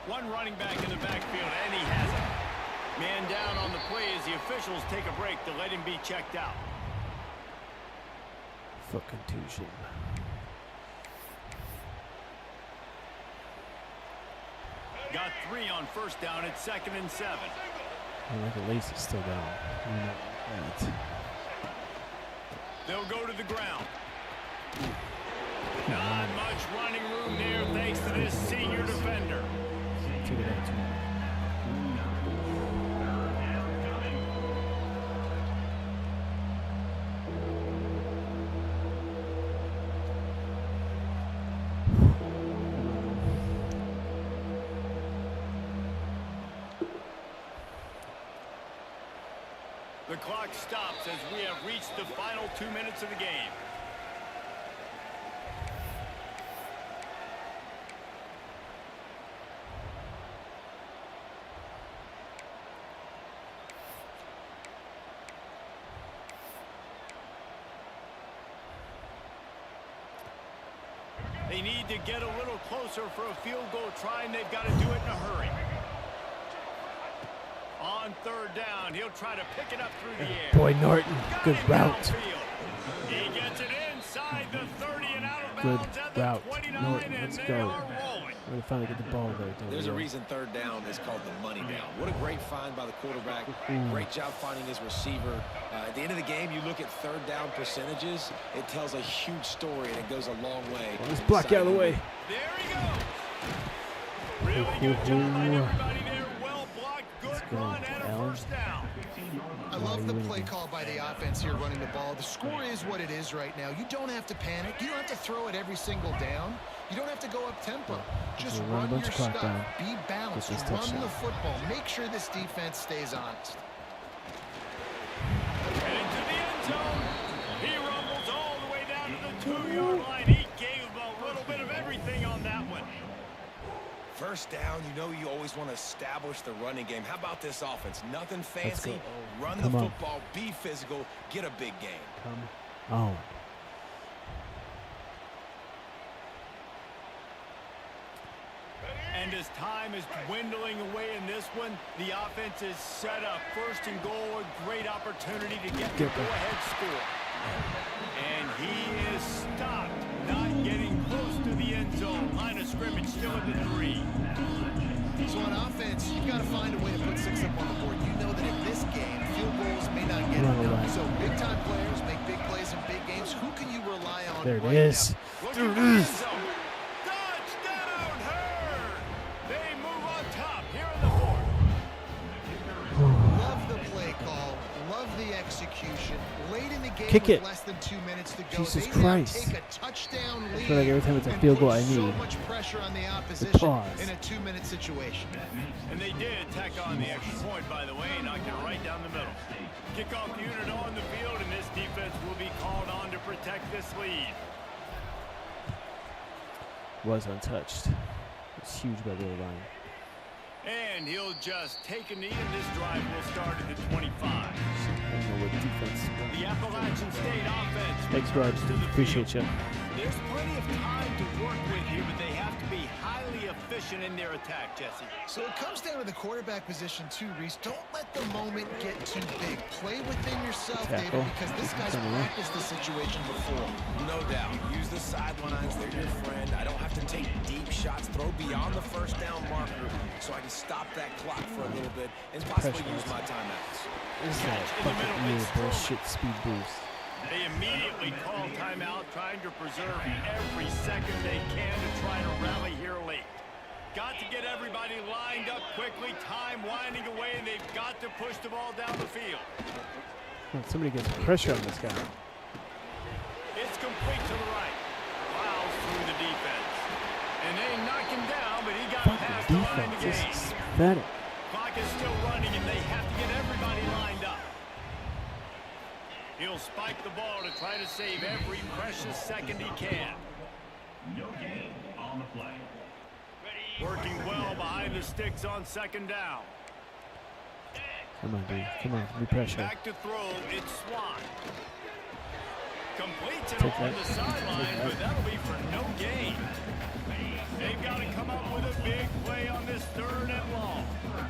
One running back in the backfield, and he has it. Man down on the play as the officials take a break to let him be checked out. Foot contusion. Got 3 on first down at 2nd and 7. I like the lace is still down. You're not like that. They'll go to the ground. Not much running room there thanks to this senior defender. Check it out, too. The clock stops as we have reached the final 2 minutes of the game. They need to get a little closer for a field goal try, and they've got to do it in a hurry. On third down, he'll try to pick it up through the air. Boy, Norton, good route. He gets it inside the 30 and out of Good bounds at the route. 29, Norton, and let's they go. are rolling. We're going to finally get the ball there. There's a reason third down is called the money down. What a great find by the quarterback. Great job finding his receiver. At the end of the game, you look at third down percentages. It tells a huge story, and it goes a long way. Let's block out of the way. There he goes. Really good job by everybody there. Well blocked. Good run and a first down. I love the play call by the offense here running the ball. The score is what it is right now. You don't have to panic. You don't have to throw it every single down. You don't have to go up tempo. Just run your stuff. Be balanced. Run the football. Make sure this defense stays honest. Heading to the end zone. He rumbles all the way down to the 2-yard line. He gave a little bit of everything on that one. First down, you know you always want to establish the running game. How about this offense? Nothing fancy. Run the football, be physical, get a big game. Come on. And as time is dwindling away in this one, the offense is set up. First and goal, a great opportunity to get the go-ahead score. And he is stopped, not getting close to the end zone. Line of scrimmage still at the 3. So on offense, you've got to find a way to put 6 up on the board. You know that in this game, field goals may not get it done. So big-time players make big plays in big games. Who can you rely on? There it is. There it is. Touchdown, Herd! They move on top here in the 4th. Love the play call. Love the execution. Late in the game Kick with it. less than 2 minutes to go. Jesus they Christ. Take a touchdown lead. I feel like every time it's a field goal, I so need much pressure on the opposition pause. in a 2-minute situation. And they did tack on the extra point, by the way, knocked it right down the middle. Kickoff unit on the field, and this defense will be called on to protect this lead. Was untouched. It's huge by the other line. And he'll just take a knee, and this drive will start at the 25. I don't know what defense. The Appalachian State offense. Thanks, Rod. Appreciate you. There's plenty of time to work with here, but they have to be highly efficient in their attack, Jesse. So it comes down to the quarterback position too, Reese. Don't let the moment get too big. Play within yourself, Tackle. David, because this guy's practiced the situation before. No doubt. Use the sidelines. They're your friend. I don't have to take deep shots. Throw beyond the first down marker so I can stop that clock for a little bit and possibly use my timeouts. This is that fucking weird bullshit speed boost. They immediately call timeout, trying to preserve every second they can to try to rally here late. Got to get everybody lined up quickly, time winding away, and they've got to push the ball down the field. Somebody gets pressure on this guy. It's complete to the right. Plows through the defense. And they knock him down, but he got past the line to Defense gain. is pathetic. Clock is still running, and they have to get everybody lined up. He'll spike the ball to try to save every precious second he can. No gain on the play. Working well behind the sticks on second down. Come on, dude. Come on. New pressure. Back to throw, it's Swan. Completes it Take on that. the sideline, but that'll be for no gain. They've got to come up with a big play on this 3rd and long.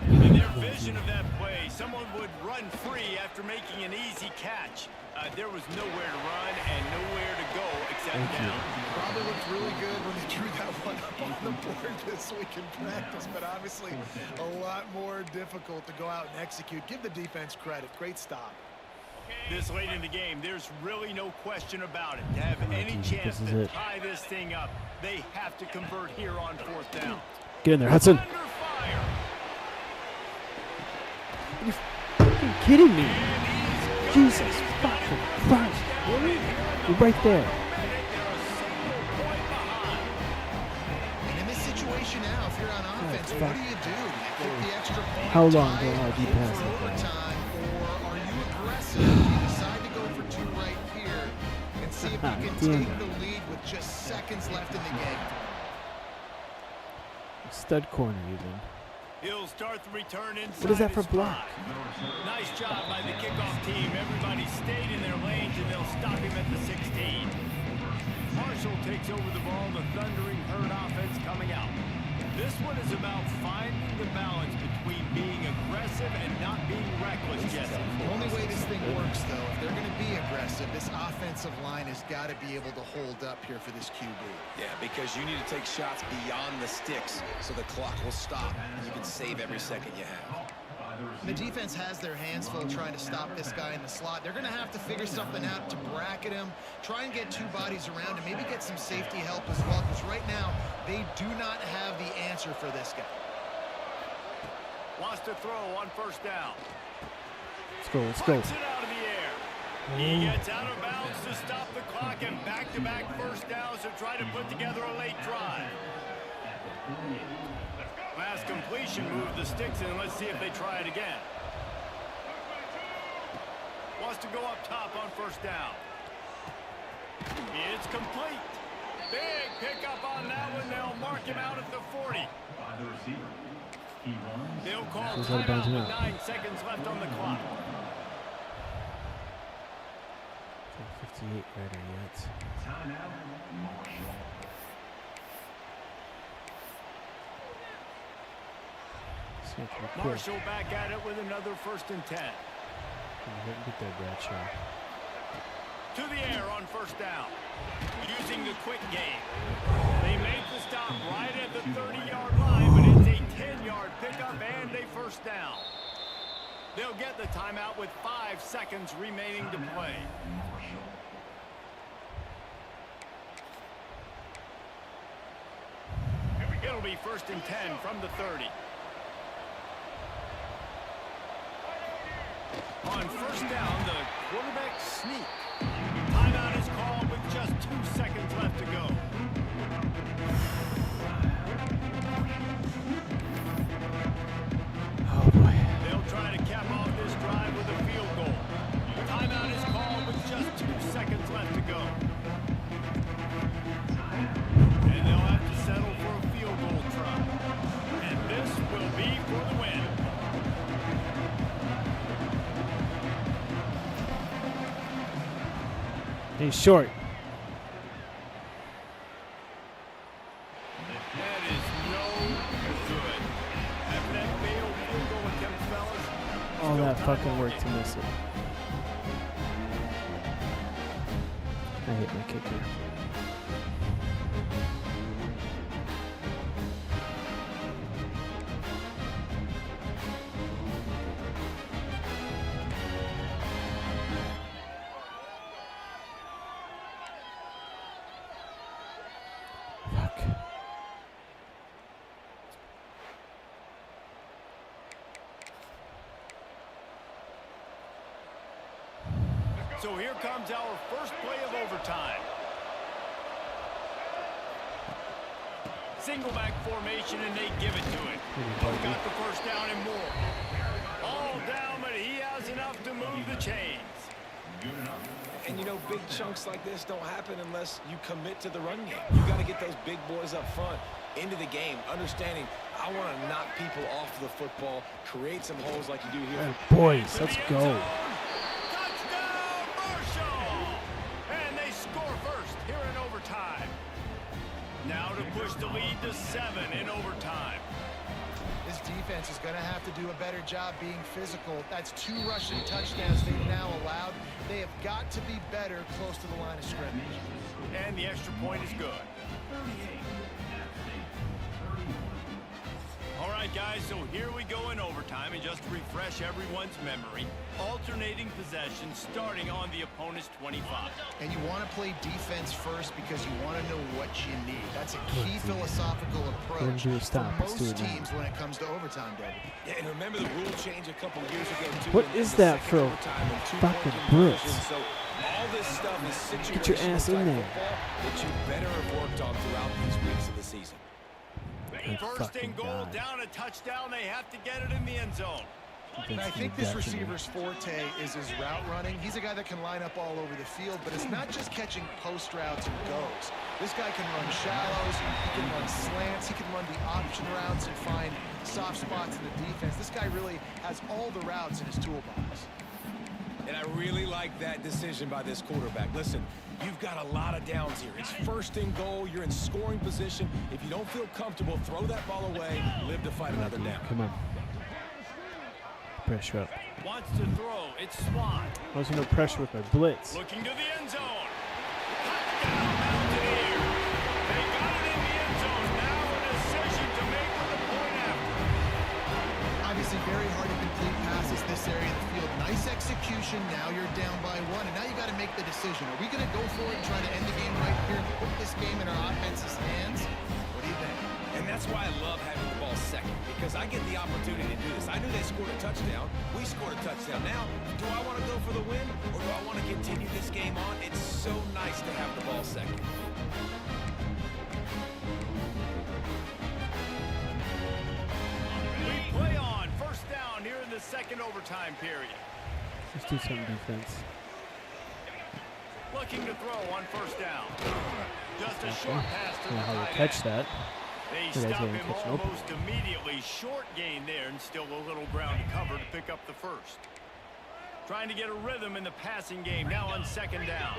In their vision of that play, someone would run free after making an easy catch. There was nowhere to run and nowhere to go except down. Probably looked really good when they drew that one up on the board this week in practice, but obviously a lot more difficult to go out and execute. Give the defense credit. Great stop. This late in the game, there's really no question about it. To have any chance to tie this thing up, they have to convert here on 4th down. Get in there, Hudson. Under fire. Are you fucking kidding me? Jesus fucking Christ. Really? You're right there. And in this situation now, if you're on offense, what do you do? Do you kick the extra point? How long tie do I it, be hope passing for that? overtime, or are you aggressive Damn take it. the lead with just seconds left in the game. Stud corner even. He'll start the return inside. What is that for his block? five. Nice job by the kickoff team. Everybody stayed in their lanes, and they'll stop him at the 16. Marshall takes over the ball. The thundering herd offense coming out. This one is about finding the balance between being aggressive and not being reckless, Jesse. The only way this thing works, though, if they're going to be aggressive, this offensive line has got to be able to hold up here for this QB. Yeah, because you need to take shots beyond the sticks so the clock will stop and you can save every second you have. The defense has their hands full trying to stop this guy in the slot. They're going to have to figure something out to bracket him, try and get two bodies around him, maybe get some safety help as well, because right now they do not have the answer for this guy. Wants to throw on first down. Let's go. Let's go. Puts it out of the air. He gets out of bounds to stop the clock, and back-to-back first downs to try to put together a late drive. Last completion moved the sticks in. Let's see if they try it again. Wants to go up top on first down. It's complete. Big pickup on that one. They'll mark him out at the 40. By the receiver. He runs. They'll call Who's out of bounds timeout with now? 9 seconds left on the clock. 58 better yet. Timeout. Marshall. It's going to be quick. Marshall back at it with another 1st and 10. Get that Bradshaw. To the air on first down. Using the quick game. They make the stop right at the 30-yard line, but it's a 10-yard pickup and a first down. They'll get the timeout with 5 seconds remaining to play. Marshall. It'll be 1st and 10 from the 30. On first down, the quarterback sneak. Timeout is called with just 2 seconds left to go. Oh boy. They'll try to cap off this drive with a field goal. Timeout is called with just 2 seconds left to go. And they'll have to settle for a field goal try. And this will be for the win. He's short. That is no good. After that failed field goal attempt, fellas. All still that time fucking ball work game. to miss it. I hate my kicker. Fuck. So here comes our first play of overtime. Single back formation, and they give it to it. Both got the first down and more. All down, but he has enough to move the chains. And you know, big chunks like this don't happen unless you commit to the run game. You got to get those big boys up front into the game, understanding I want to knock people off the football, create some holes like you do here. Boys, To let's the end go. zone. Touchdown, Marshall! And they score first here in overtime. Now to push the lead to 7 in overtime. This defense is going to have to do a better job being physical. That's 2 rushing touchdowns they've now allowed. They have got to be better close to the line of scrimmage. And the extra point is good. All right, guys, so here we go in overtime, and just to refresh everyone's memory, alternating possession starting on the opponent's 25. And you want to play defense first because you want to know what you need. That's a key philosophical approach do a stop. for Let's do most it now. teams when it comes to overtime, David. Yeah, and remember the rule change a couple years ago, too. What in is the that second for overtime and 2-point fucking Brits? conversion. So all this stuff is situational Get your ass in type there. football that you better have worked on throughout these weeks of the season. Good First fucking and goal, God. down a touchdown. They have to get it in the end zone. And I think this receiver's forte is his route running. He's a guy that can line up all over the field, but it's not just catching post routes and goes. This guy can run shallows, he can run slants, he can run the option routes and find soft spots in the defense. This guy really has all the routes in his toolbox. And I really like that decision by this quarterback. Listen, you've got a lot of downs here. It's first and goal. You're in scoring position. If you don't feel comfortable, throw that ball away. Live to fight another down. Come on. Pressure up. Wants to throw. It's Swan. Wasn't no pressure with my blitz. Looking to the end zone. Touchdown, Mountaineers. They got it in the end zone. Now a decision to make with the point after. Obviously very hard to complete passes this area of the field. Nice execution. Now you're down by 1, and now you got to make the decision. Are we going to go for it and try to end the game right here and put this game in our offense's hands? What do you think? And that's why I love having the ball second, because I get the opportunity to do this. I knew they scored a touchdown. We scored a touchdown. Now, do I want to go for the win, or do I want to continue this game on? It's so nice to have the ball second. We play on. First down here in the second overtime period. Let's do some defense. Looking to throw on first down. Just a short pass to I don't know the how tight to catch end. that. They You guys stop didn't him catch an open. almost immediately. Short gain there and still a little ground to cover to pick up the first. Trying to get a rhythm in the passing game now on second down.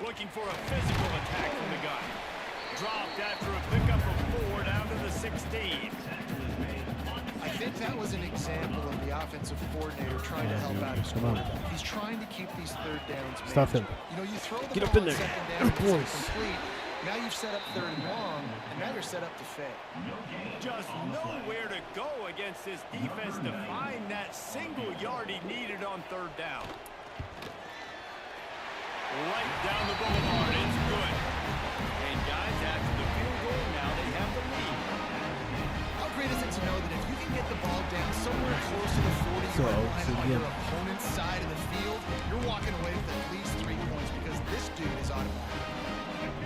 Looking for a physical attack from the gun. Dropped after a pickup of 4 down to the 16. I think that was an example of the offensive coordinator trying to help out his Come on. quarterback. He's trying to keep these third downs Stuff him. manageable. You know, you throw the Get up ball in on there. second down, Good it's boys. incomplete. Now you've set up third and long, and now you're set up to fail. Just nowhere to go against this defense to find that single yard he needed on third down. Right down the boulevard, it's good. And guys, after the field goal, now they have the lead. How great is it to know that if you can get the ball down somewhere close to the 40-yard line on your opponent's side of the field, you're walking away with at least 3 points because this dude is automatic.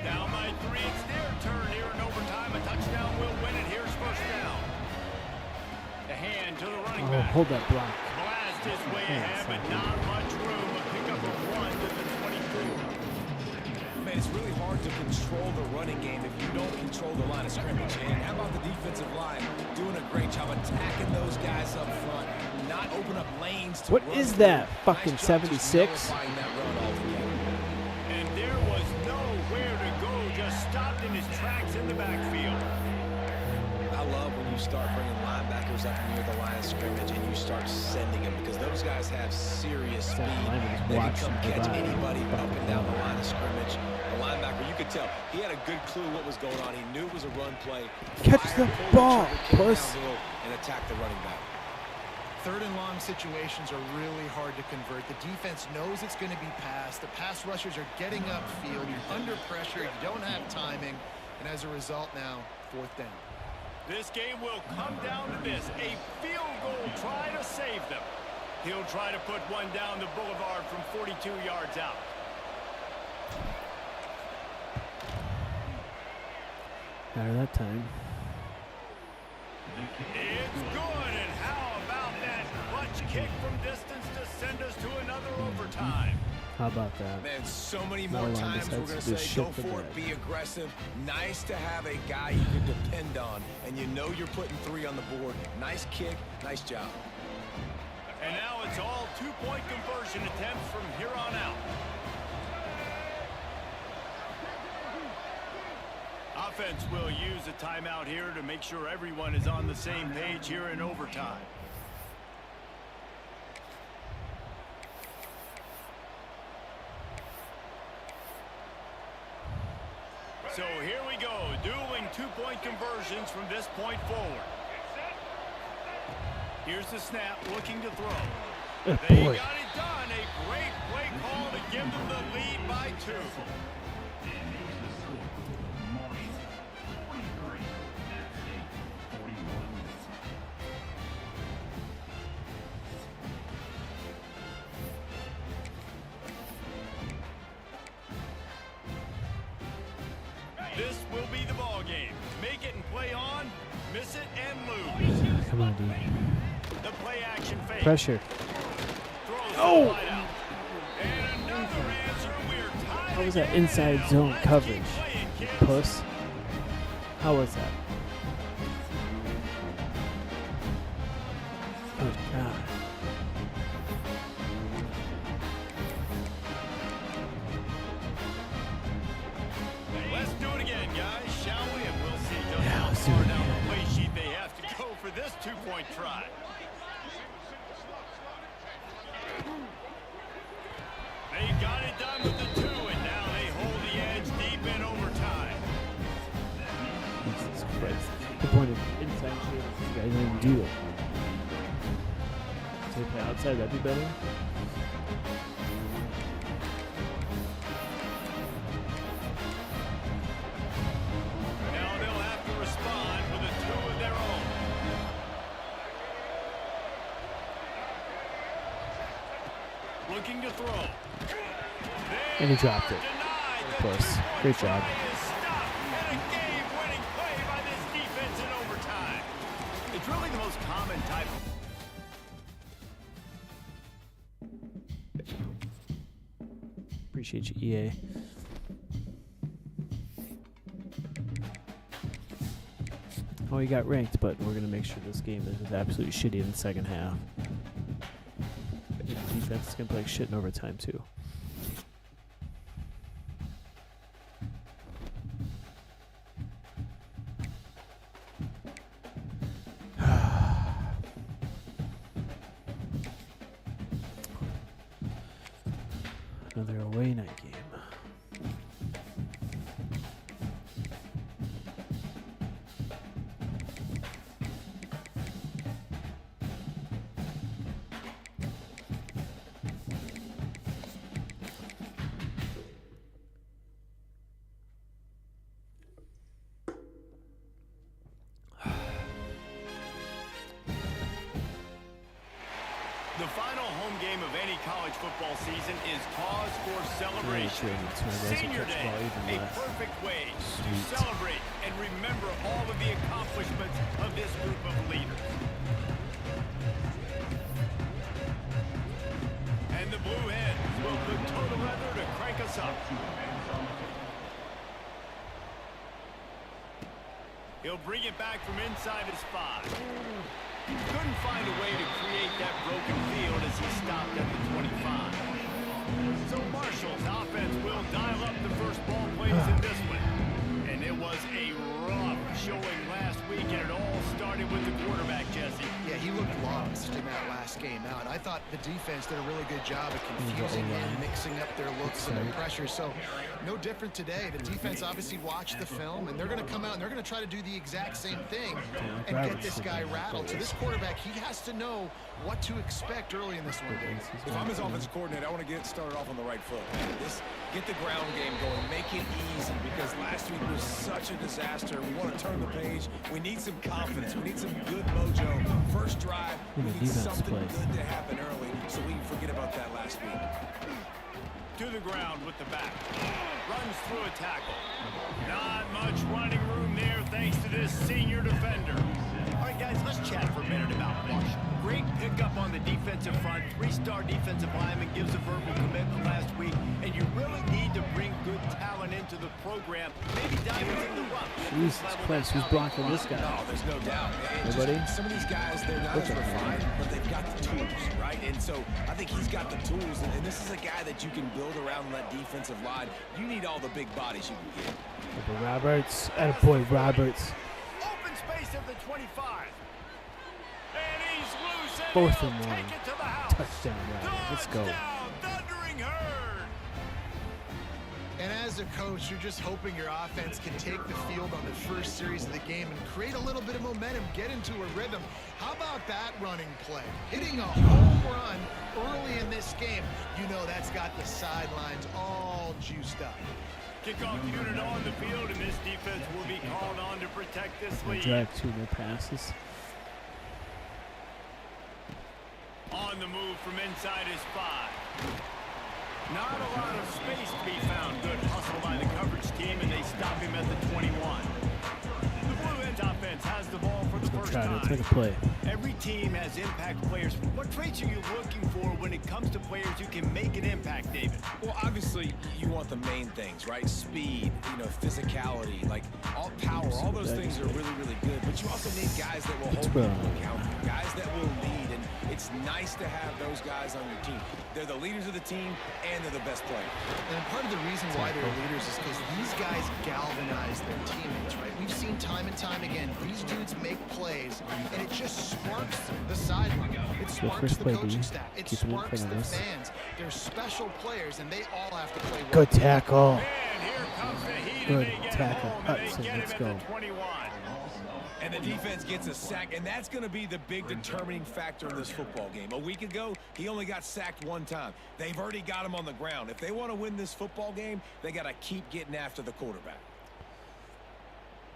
Down by 3, it's their turn here in overtime. A touchdown will win it. Here's first down. The hand to the running Oh, back. hold that block. Blast his way ahead, but not much room. A pickup of 1 to the 24. Man, it's really hard to control the running game if you don't control the line of scrimmage. And how about the defensive line doing a great job attacking those guys up front, not open up lanes to What run is through. that? Fucking Nice job just 76? nullifying that run altogether. And there was nowhere to go. Just stopped in his tracks in the backfield. I love when you start bringing linebackers up near the line of scrimmage and you start sending them, because those guys have serious speed. lineman They can watched come him catch go by. anybody up and down the line of scrimmage. The linebacker, you could tell, he had a good clue what was going on. He knew it was a run play. Catch Fired, the pulled ball, trigger, came puss. downhill, and attacked the running back. Third and long situations are really hard to convert. The defense knows it's going to be passed. The pass rushers are getting upfield. You're under pressure. You don't have timing. And as a result now, fourth down. This game will come down to this. A field goal try to save them. He'll try to put one down the boulevard from 42 yards out. Out of that time. It's good, and how about that clutch kick from distance to send us to another overtime? How about that? Man, so many Not more a lot of times we're defense going to to do say, shit go for for it, that. be aggressive. Nice to have a guy you can depend on, and you know you're putting 3 on the board. Nice kick, nice job. And now it's all two-point conversion attempts from here on out. Offense will use a timeout here to make sure everyone is on the same page here in overtime. So here we go, dueling two-point conversions from this point forward. Here's the snap, looking to throw. They Boy. got it done. A great play call to give them the lead by 2. This will be the ball game. Make it and play on. Miss it and lose. Come on, D. The play action fake. Pressure. Throws Oh! the wide out. And another answer. We're tied. How was that inside zone coverage? Puss. How was that? Good God. Let's do it again, guys, shall we? And we'll see just Yeah, how let's do far it down again. the play sheet they have to go for this two-point try. They got it done with the 2, and now they hold the edge deep in overtime. Jesus Christ. The point of inside shade is you guys don't even do it. So you play outside, that'd be better. Now they'll have to respond with a 2 of their own. Looking to throw. And he dropped it. Denied. Of The course. two-point Great job. try is stopped. And a game-winning play by this defense in overtime. It's really the most common type of... Appreciate you, EA. Oh, he got ranked, but we're going to make sure this game is absolutely shitty in the second half. The defense is going to play like shit in overtime, too. Another away night game. The final home game of any college football season is cause for celebration. Senior Day, a perfect way to celebrate and remember all of the accomplishments of this group of leaders. And the Blue Hens will put total leather to crank us up. He'll bring it back from inside his 5. Couldn't find a way to create that broken field as he stopped at the 25. So Marshall's offense will dial up the first ball plays in this one. And it was a rough showing last week, and it all started with the quarterback, Jesse. Yeah, he looked lost in that last game out. I thought the defense did a really good job of confusing him, mixing up their looks and their pressure. So no different today. The defense obviously watched the film, and they're going to come out and they're going to try to do the exact same thing and get this guy rattled. So this quarterback, he has to know what to expect early in this one. If I'm his offensive coordinator, I want to get started off on the right foot. Get the ground game going, make it easy, because last week was such a disaster. We want to turn the page. We need some confidence. We need some good mojo. First drive, we need something good to happen early so we can forget about that last week. To the ground with the back. Runs through a tackle. Not much running room there thanks to this senior defender. All right, guys, let's chat for a minute about Marshall. Great pickup on the defensive front. 3-star defensive lineman gives a verbal commitment last week, and you really need to bring good talent into the program. Maybe dive into the run. Jesus Christ, who's blocking this guy? No, there's no doubt. Nobody? Some of these guys, they're not as refined, but they've got the tools, right? And so I think he's got the tools, and this is a guy that you can build around that defensive line. You need all the big bodies you can get. Attaboy Roberts. Attaboy Roberts. Open space at the 25. And he's loose. And 4th he'll and 1. take it to the house. Touchdown, Roberts. Let's go. Touchdown, Thundering Herd. And as a coach, you're just hoping your offense can take the field on the first series of the game and create a little bit of momentum, get into a rhythm. How about that running play? Hitting a home run early in this game. You know that's got the sidelines all juiced up. Kickoff unit on the field, and this defense will be called on to protect this lead. Drag 2 more passes. On the move from inside his 5. Not a lot of space to be found. Good hustle by the coverage team, and they stop him at the 21. The Blue Hens offense has the ball the first Try to time. take a play. Every team has impact players. What traits are you looking for when it comes to players who can make an impact, David? Well, obviously, you want the main things, right? Speed, physicality, like all power, all those things are really, really good. But you also need guys that will hold people accountable, guys that will lead. And it's nice to have those guys on your team. They're the leaders of the team, and they're the best players. And part of the reason why they're leaders is because these guys galvanize their teammates, right? We've seen time and time again, these dudes make plays, and it just sparks the sideline. It sparks the coaching staff. It sparks the fans. They're special players, and they all have to play well. Good tackle. And here comes the heat. Good and they get tackle. home, and Hudson, they get let's him go. at the 21. And the defense gets a sack, and that's going to be the big determining factor in this football game. A week ago, he only got sacked one time. They've already got him on the ground. If they want to win this football game, they got to keep getting after the quarterback.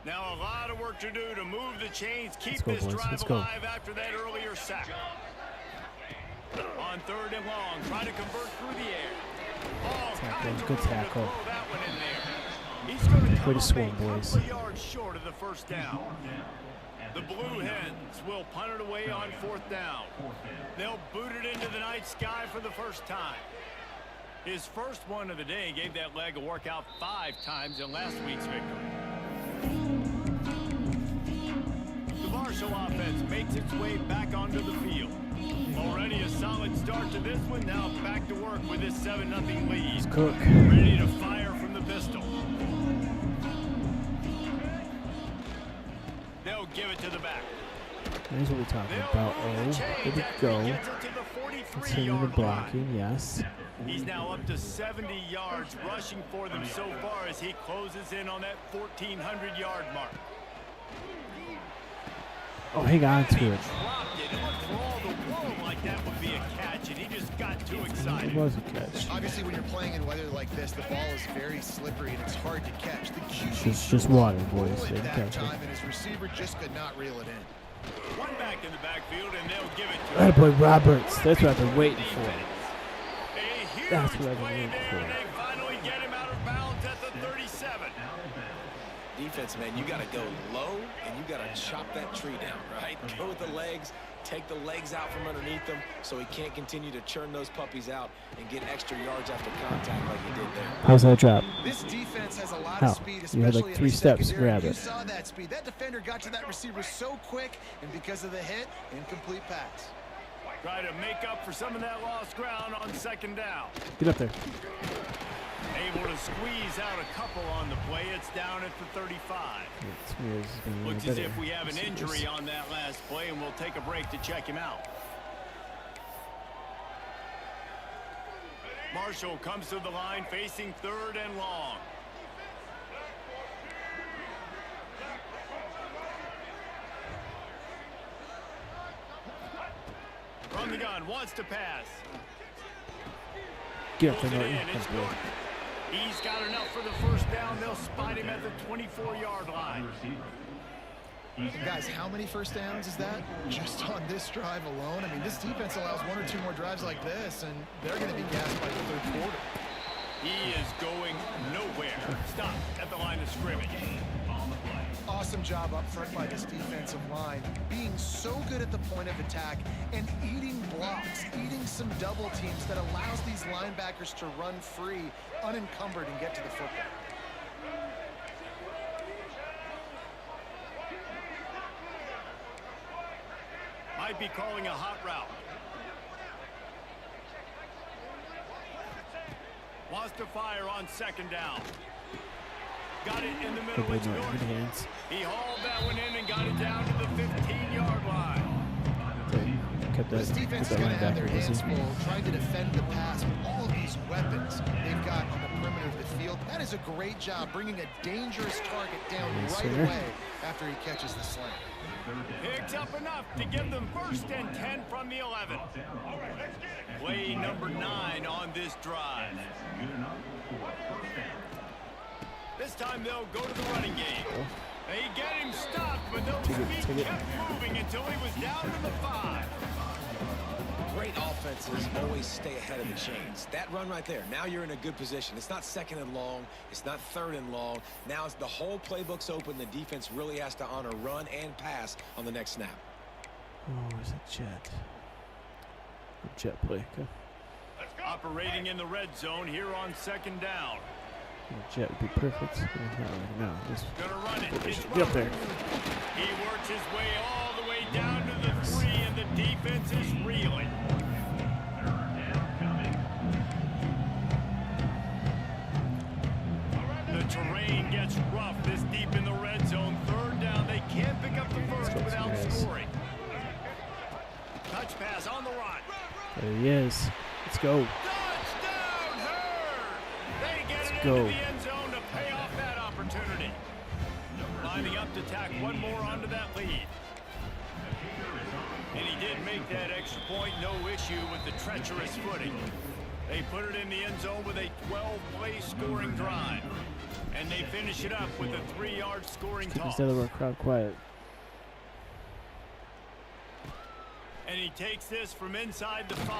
Now a lot of work to do to move the chains, keep Let's go, this boys. drive Let's go. alive after that earlier sack. On 3rd and long, trying to convert through the air. Oh, Good tackle. throw that one in there. He's going to come Way to up swing, a couple boys. of yards short of the first down. The Blue Hens will punt it away on 4th down. They'll boot it into the night sky for the first time. His first one of the day gave that leg a workout 5 times in last week's victory. The Marshall offense makes its way back onto the field. Already a solid start to this one. Now back to work with this 7-0 lead. Cook. Ready to fire from the pistol. They'll give it to the back. Here's what we're talking They'll about. move the Oh, chains there we after he go. gets it to the Continue the 43-yard blocking, line. yes. He's now up to 70 yards rushing for them so far as he closes in on that 1,400-yard mark. Oh, hang on to it. Dropped it. It looked for all the world like that would be a catch, and he just got too excited. It was a catch. Obviously, when you're playing in weather like this, the ball is very slippery and it's hard to catch. The QB It's just water, boys. rolled They it can that catch time, it. and his receiver just could not reel it in. One back in the backfield, and they'll give it to That him. boy Roberts. That's what I've been waiting for. A huge That's what I've been play waiting there, for. and they finally get him out of bounds at the 37. Defense, man, you got to go low, and you got to chop that tree down, right? Go with the legs, take the legs out from underneath them so he can't continue to churn those puppies out and get extra yards after contact like he did there. How's that drop? This defense has a lot How? of speed, You especially had like in 3 the steps to secondary. grab You it. saw that speed. That defender got to that receiver so quick, and because of the hit, incomplete pass. Try to make up for some of that lost ground on 2nd down. Get up there. Able to squeeze out a couple on the play. It's down at the 35. Smears is being Looks as better. if we have an Smears. injury on that last play, and we'll take a break to check him out. Marshall comes to the line facing 3rd and long. From the gun, wants to pass. Get up there, Pulls it Norton. in, it's Good boy. Norton. He's got enough for the first down. They'll spot him at the 24-yard line. And guys, how many first downs is that? Just on this drive alone? I mean, this defense allows 1 or 2 more drives like this, and they're going to be gassed by the 3rd quarter. He is going nowhere. Stop at the line of scrimmage. Awesome job up front by this defensive line, being so good at the point of attack and eating blocks, eating some double teams that allows these linebackers to run free, unencumbered, and get to the football. Might be calling a hot route. Wants to fire on 2nd down. Got it in the Good middle. boy, It's Norton. Good Norton. hands. He hauled that one in and got it down to the 15-yard line. Kept that, This kept defense that is going to have their linebacker hands busy. full trying to defend the pass with all of these weapons they've got on the perimeter of the field. That is a great job bringing a dangerous target down Yes, right sir. away after he catches the slant. Picks up enough to give them 1st and 10 from the 11. Play number 9 on this drive. This time they'll go to the running game. They get him stopped, but those Take it, feet take it. kept moving until he was down to the 5. Great offense defenses always stay ahead of the chains. That run right there, now you're in a good position. It's not 2nd and long. It's not 3rd and long. Now it's the whole playbook's open. The defense really has to honor run and pass on the next snap. Oh, where's that jet? Jet play. Okay. Operating in the red zone here on 2nd down. Jet would be perfect. No, just Gonna run it. It's get up there. He works his way all the way down to the 3, and the defense is reeling. The terrain gets rough this deep in the red zone. 3rd down. They can't pick up the first without scoring. Touch pass on the run. There he is. Let's go. Touchdown, Hurd! They get it go. into the end zone to pay off that opportunity. Lining up to tack one more onto that lead. And he did make that extra point, no issue with the treacherous footing. They put it in the end zone with a 12-play scoring drive. And they finish it up with a 3-yard scoring toss. Instead of our crowd quiet. And he takes this from inside the 5.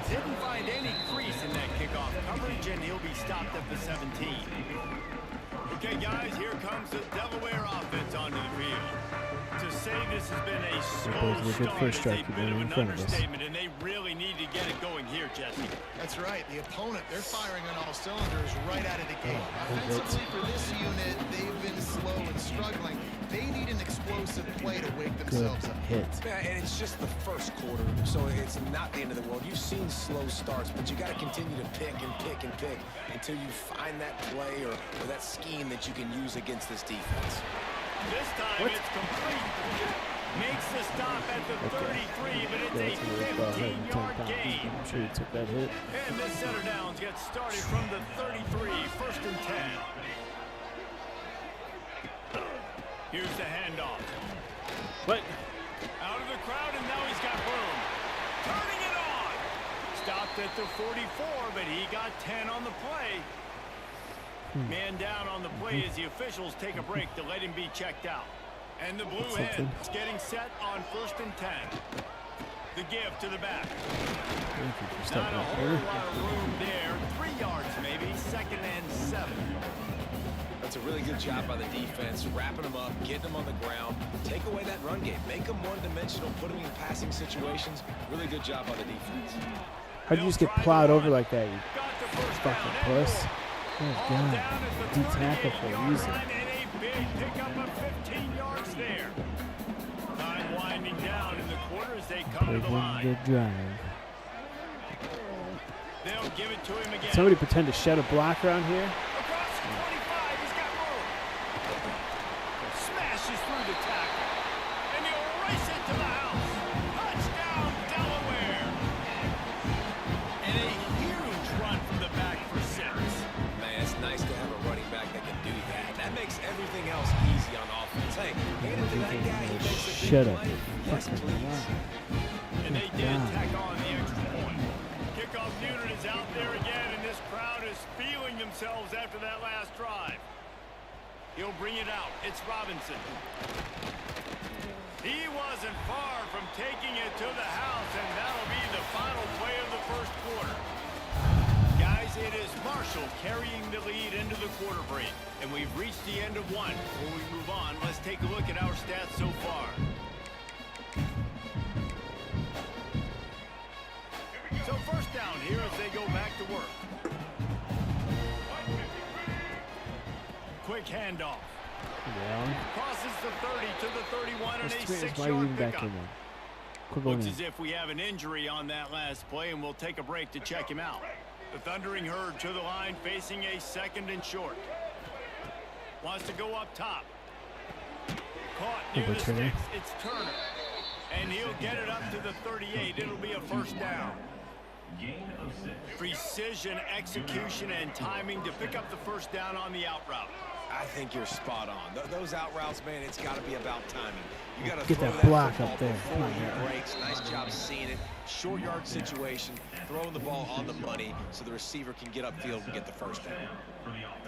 Didn't find any crease in that kickoff coverage, and he'll be stopped at the 17. Okay, guys, here comes the Delaware offense onto the field. To say this has been a slow start is a bit of an understatement, and they really need to get it going here, Jesse. That's right. The opponent, they're firing on all cylinders right out of the gate. Offensively for this unit, they've been slow and struggling. They need an explosive play to wake themselves up. Hit. Yeah, and it's just the first quarter, so it's not the end of the world. You've seen slow starts, but you got to continue to pick and pick and pick until you find that play or that scheme that you can use against this defense. This time it's complete. Makes the stop at the 33, but it's a 15-yard gain. I'm sure he took that hit. And this center downs gets started from the 33, 1st and 10. Here's the handoff. What? Out of the crowd, and now he's got room. Turning it on. Stopped at the 44, but he got 10 on the play. Man down on the play as the officials take a break to let him be checked out. And the blue hen is getting set on 1st and 10. The give to the back. Not a whole lot of room there. 3 yards maybe. 2nd and 7. That's a really good job by the defense, wrapping them up, getting them on the ground, take away that run game, make them one-dimensional, put them in passing situations. Really good job by the defense. How'd you just get plowed over like that, you fucking puss? Oh, God. D-tackle for a reason. And a big pickup of 15 yards there. Time winding down in the quarter as they come to the line. Good drive. They'll give it to him again. Somebody pretend to shed a block around here. Across the 25, he's got room. Smashes through the tackle. And he'll race it to the house. Touchdown, Delaware. And a huge run from the back for 6. Man, it's nice to have a running back that can do that. That makes everything else easy on offense. Hey, hand it to that guy. He makes a big Shut up. play. Yes, please. And they did tack on the extra point. Kickoff unit is out there again, and this crowd is feeling themselves after that last drive. He'll bring it out. It's Robinson. He wasn't far from taking it to the house, and that'll be the final play of the first quarter. Guys, it is Marshall carrying the lead into the quarter break, and we've reached the end of one. Before we move on, let's take a look at our stats so far. So first down here as they go back to work. Quick handoff. Yeah. Crosses the 30 to the 31 and a Why are you 6-yard even back pickup. in there? Quit going Looks in. as if we have an injury on that last play, and we'll take a break to check him out. The Thundering Herd to the line, facing a 2nd and short. Wants to go up top. Caught near the sticks. It's Turner. And he'll get it up to the 38. It'll be a first down. Gain of 6. Precision, execution, and timing to pick up the first down on the out route. I think you're spot on. Those out routes, man, it's got to be about timing. You got to Get throw that block football up there. before Come on, he man. breaks. Nice job seeing it. Short yard situation, throwing the ball on the money so the receiver can get upfield and get the first down.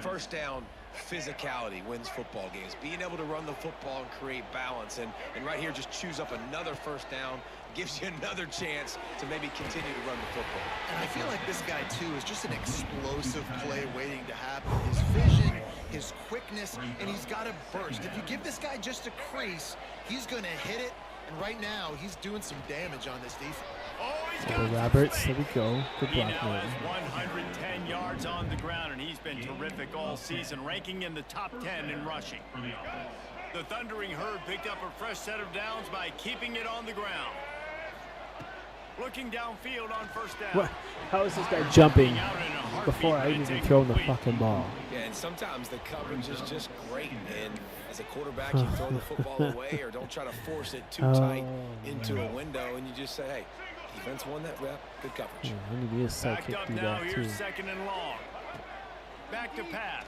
First down, physicality wins football games. Being able to run the football and create balance. And right here, just choose up another first down. Gives you another chance to maybe continue to run the football. And I feel like this guy, too, is just an explosive play waiting to happen. His vision, his quickness, and he's got a burst. If you give this guy just a crease, he's going to hit it. And right now, he's doing some damage on this defense. Oh, he's got Well, Roberts, there we go. Good He block, now man. has 110 yards on the ground, and he's been terrific all season, ranking in the top 10 in rushing. The Thundering Herd picked up a fresh set of downs by keeping it on the ground. Looking downfield on first down. What? How is this guy jumping Out in a heartbeat, before I but even it's throw him the incomplete. fucking ball? Yeah, and sometimes the coverage is just great. And as a quarterback, you throw the football away or don't try to force it too tight into a window, and you just say, hey, defense won that rep. Good coverage. Yeah, I need to be a Backed sidekick up do now, that too. here's second and long. Back to pass.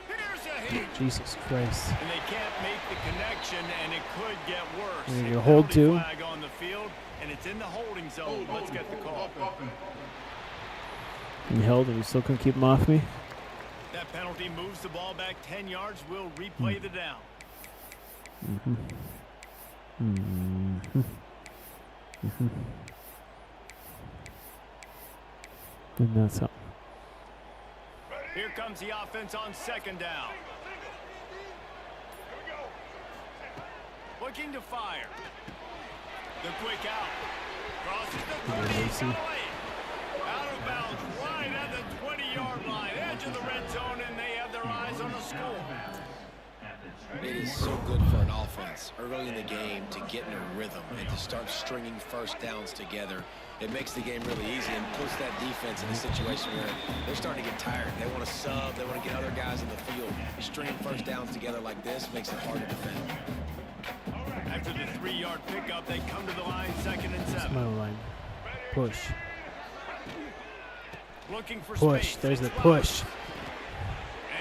Here's a hit. Jesus Christ. And they can't make the connection, and it could get worse. And A you hold penalty too? flag on the field, and it's in the holding zone. Let's get the call. And he held and we still couldn't keep him off me. That penalty moves the ball back 10 yards. We'll replay the down. And that's how. Here comes the offense on second down. Looking to fire. The quick out. Crosses the 30. Lacy. Out of bounds right at the 20-yard line. Edge of the red zone, and they have their eyes on the score. It is so good for an offense early in the game to get in a rhythm and to start stringing first downs together. It makes the game really easy and puts that defense in a situation where they're starting to get tired. They want to sub. They want to get other guys in the field. Stringing first downs together like this makes it hard to defend. After the 3-yard pickup, they come to the line, second and 7. Smile line. Push. Looking for Push. space. There's the It's push.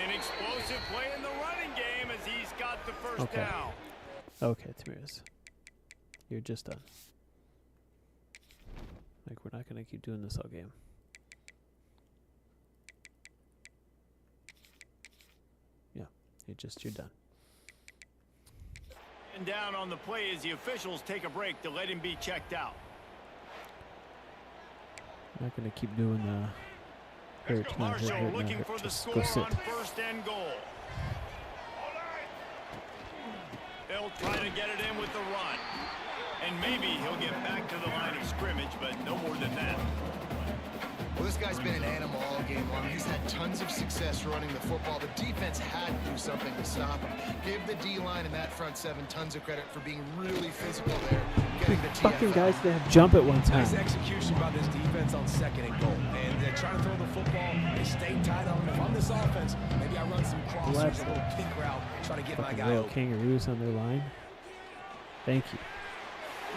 An explosive play in the running game as he's got the first Okay. down. Okay, Tamiris. You're just done. Like, we're not going to keep doing this all game. Yeah, you're done. And down on the play as the officials take a break to let him be checked out. I'm not going to keep doing hurt, not hurt, Marshall hurt, not looking hurt. for the Just score go sit. on first and goal. They'll try to get it in with the run. And maybe he'll get back to the line of scrimmage, but no more than that. Well, this guy's been an animal all game long. He's had tons of success running the football. The defense had to do something to stop him. Give the D-line and that front seven tons of credit for being really physical there, getting the Fucking TFL. guys that have jump at one time. Nice execution by this defense on second and goal. And they're trying to throw the football. They stay tight on them. If I'm this offense, maybe I run some crossers, Left. a little pick route, try to get my Fucking guy real open. kangaroos on their line. Thank you.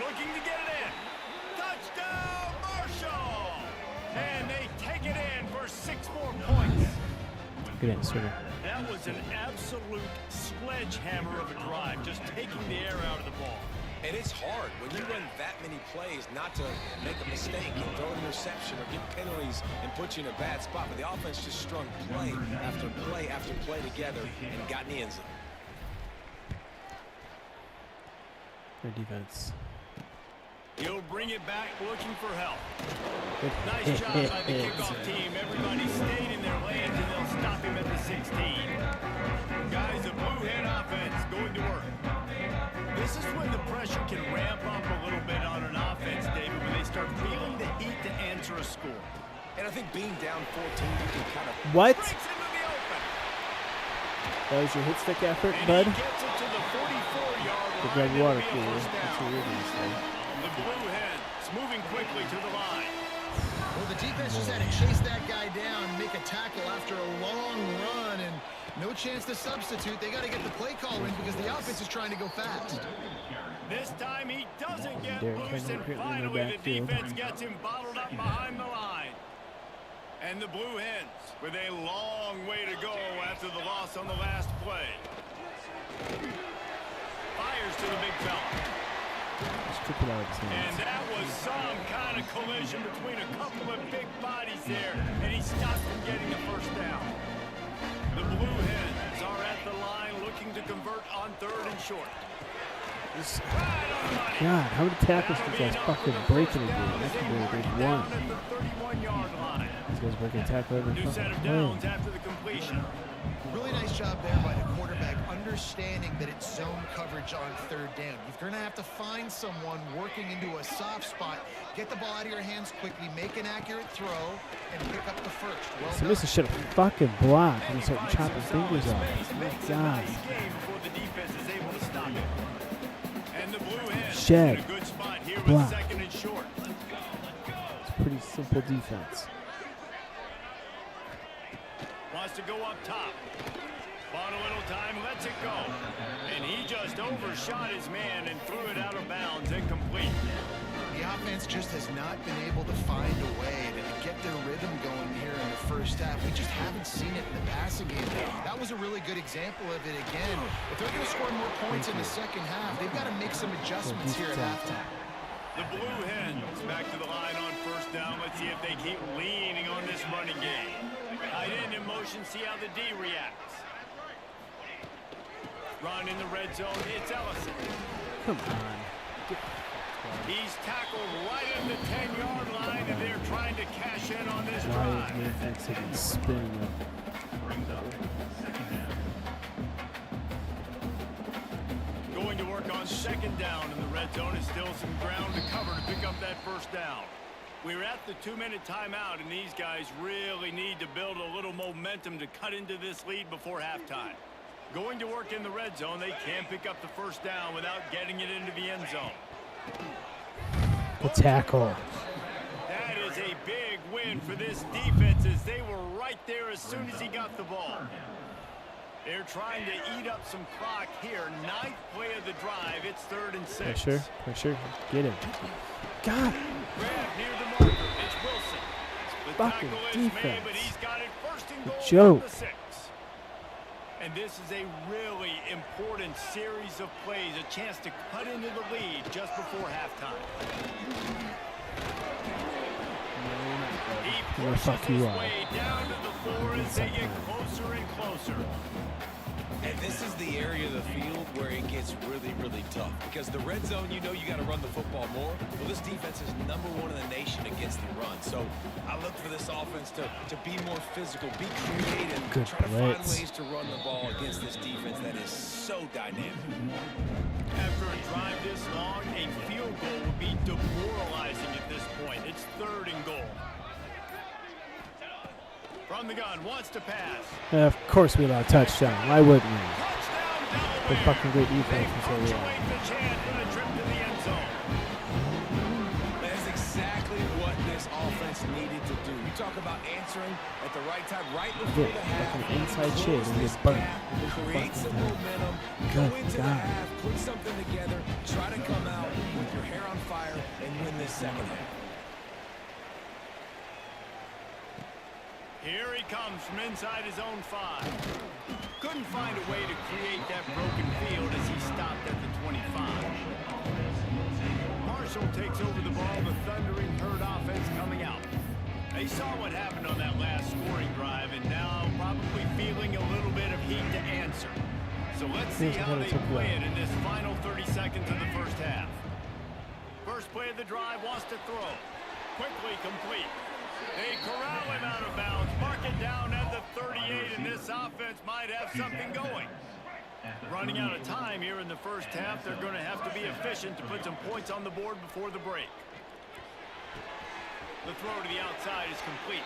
Looking to get it in. Touchdown, Marshall! And they take it in for 6 more points. Good answer. That was an absolute sledgehammer of a drive, just taking the air out of the ball. And it's hard when you run that many plays not to make a mistake and throw an interception or get penalties and put you in a bad spot. But the offense just strung play after play after play together and got in the end zone. Their defense. He'll bring it back looking for help. Good. Nice job by the kickoff team. Everybody stayed in their lanes, and they'll stop him at the 16. Guys, the Blue Hen offense going to work. This is when the pressure can ramp up a little bit on an offense, David, when they start feeling the heat to answer a score. And I think being down 14, you can kind of... What? Breaks into the open. That was your hit stick effort, And bud? he gets it to the 44-yard The line. red It'll water be a cooler. first That's down. what you're going to say. The Blue Hens moving quickly to the line. Well, the defense just had to chase that guy down and make a tackle after a long run, and no chance to substitute. They got to get the play call in because the offense is trying to go fast. This time he doesn't get Derrick loose, Henry and apparently in the finally the backfield. defense gets him bottled up behind the line. And the Blue Hens with a long way to go after the loss on the last play. Fires to the big fella. Strip it out of his And hands. that was some kind of collision between a couple of big bodies there, and he stopped from getting the first down. The Blue Hens are at the line looking to convert on 3rd and short. God, how many tackles these guys fucking breaking a game? That's gonna be a big one. Down at the 31-yard line. These guys breaking a tackle every New set fucking of play. downs after the completion. Really nice job there by the quarterback, understanding that it's zone coverage on 3rd down. You're going to have to find someone working into a soft spot, get the ball out of your hands quickly, make an accurate throw, and pick up the first. Well So done. this should have fucking blocked and start chopping fingers off. Oh my God. Before the defense is able to stop it. And the Blue Hens Shed. in a good spot here with Block. 2nd and short. It's pretty simple defense. Wants to go up top. Bought a little time, lets it go. And he just overshot his man and threw it out of bounds, incomplete. The offense just has not been able to find a way to get their rhythm going here in the first half. We just haven't seen it in the passing game. That was a really good example of it again. If they're going to score more points in the second half, they've got to make some adjustments here at halftime. The Blue Hens back to the line on 1st down. Let's see if they keep leaning on this running game. Tight end in motion, see how the D reacts. Run in the red zone, it's Ellison. Come on. He's tackled right at the 10-yard line, and they're trying to cash in on this Why drive. is Memphis again spinning up? Going to work on 2nd down in the red zone. Is still some ground to cover to pick up that 1st down. We're at the 2-minute timeout, and these guys really need to build a little momentum to cut into this lead before halftime. Going to work in the red zone, they can pick up the 1st down without getting it into the end zone. The tackle. That is a big win for this defense as they were right there as soon as he got the ball. They're trying to eat up some clock here. 9th play of the drive. It's 3rd and 6. Pressure, pressure. Get him. God. Grab near the marker. It's Wilson. The Fucking tackle is made, defense. but he's got it 1st and goal joke. from the 6. And this is a really important series of plays, a chance to cut into the lead just before halftime. He Where the pushes fuck his you are? way down to the 4 as they get closer and closer. And this is the area of the field where it gets really, really tough. Because the red zone, you know you got to run the football more. Well, this defense is #1 in the nation against the run. So I look for this offense to be more physical, be creative, Good try to find blitz. ways to run the ball against this defense that is so dynamic. After a drive this long, a field goal would be demoralizing at this point. It's 3rd and goal. From the gun, wants to pass. Of course we allow a touchdown. Why wouldn't we? Touchdown, The Delaware. fucking great They defense until we punctuate the chant for the trip to the end zone. That's exactly what this offense needed to do. You talk about answering at the right time, right before Yeah, the half. fucking inside Close shit and this get burnt. gap, create some Fucking momentum, go Good into the God. half, put something together, try to come out with your hair on fire and win this second half. Here he comes from inside his own 5. Couldn't find a way to create that broken field as he stopped at the 25. Marshall takes over the ball, the thundering herd offense coming out. They saw what happened on that last scoring drive and now probably feeling a little bit of heat to answer. So let's see Here's how how they they took play that. it in this final 30 seconds of the first half. First play of the drive, wants to throw. Quickly complete. They corral him out of bounds, mark it down at the 38, and this offense might have something going. Running out of time here in the first half, they're going to have to be efficient to put some points on the board before the break. The throw to the outside is complete.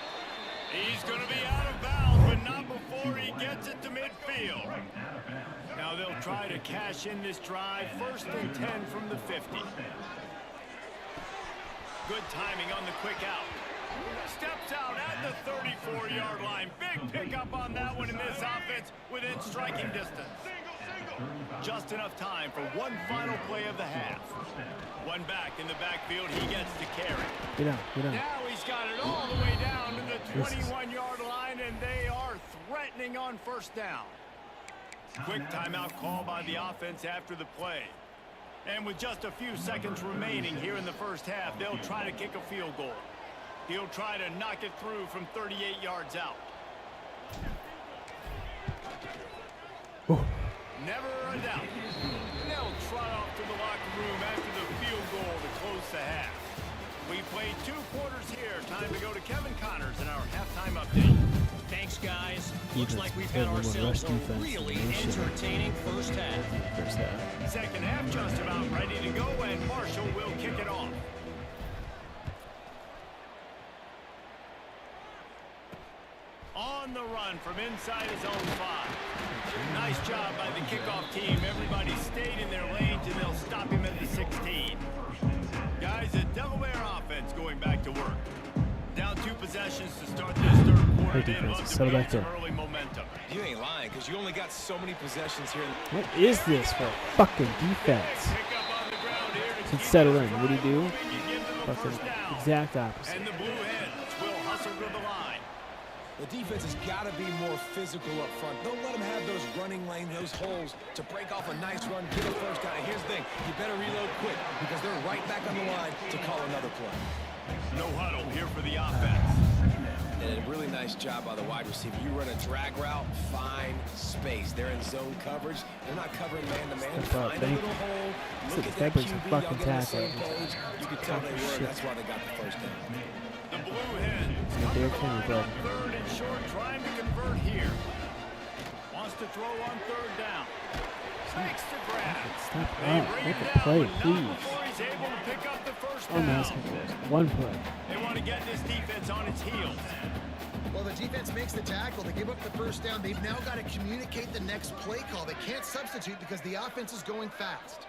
He's going to be out of bounds, but not before he gets it to midfield. Now they'll try to cash in this drive. 1st and 10 from the 50. Good timing on the quick out. Steps out at the 34-yard line. Big pickup on that one in this offense within striking distance. Just enough time for one final play of the half. One back in the backfield. He gets to carry. Get down, get down. Now he's got it all the way down to the 21-yard line, and they are threatening on 1st down. Quick timeout call by the offense after the play. And with just a few seconds remaining here in the first half, they'll try to kick a field goal. He'll try to knock it through from 38 yards out. Never a doubt. And they'll trot off to the locker room after the field goal to close the half. We played 2 quarters here. Time to go to Kevin Connors in our halftime update. Thanks, guys. Defense Looks like we've had played the one ourselves rush a defense really in the nation. entertaining first half. First half. Second half just about ready to go, and Marshall will kick it off. On the run from inside his own 5. Nice job by the kickoff team. Everybody stayed in their lanes, and they'll stop him at the 16. Guys, the Delaware offense going back to work. Down 2 possessions to start this third quarter. Hey, They'd love defense, to settle build back some in. early momentum. You ain't lying, because you only got so many possessions here. What is this for fucking defense? Pick up on the ground here to Should keep settle them in. What do you do? moving. You give them a Fucking first down. exact opposite. And the Blue Hens will hustle to the line. The defense has got to be more physical up front. Don't let them have those running lanes, those holes to break off a nice run, get a first down. And here's the thing, you better reload quick because they're right back on the line to call another play. No huddle here for the offense. And a really nice job by the wide receiver. You run a drag route, find space. They're in zone coverage. They're not covering man-to-man. Step up, Find a thank little you. hole. Said Look the at that Peppers are QB. fucking Y'all get on the same tackling. page. You could tell they were. That's why they got the first down. The Blue Hens Yeah, come to Derrick the Henry, line bud. on 3rd and short, trying to convert here. Wants to throw on 3rd down. Takes the grab. Stop They up. bring Make him a down, play, but not please. before he's able to pick up the first I'm down. asking for this. One play. They want to get this defense on its heels. Well, the defense makes the tackle. They give up the first down. They've now got to communicate the next play call. They can't substitute because the offense is going fast.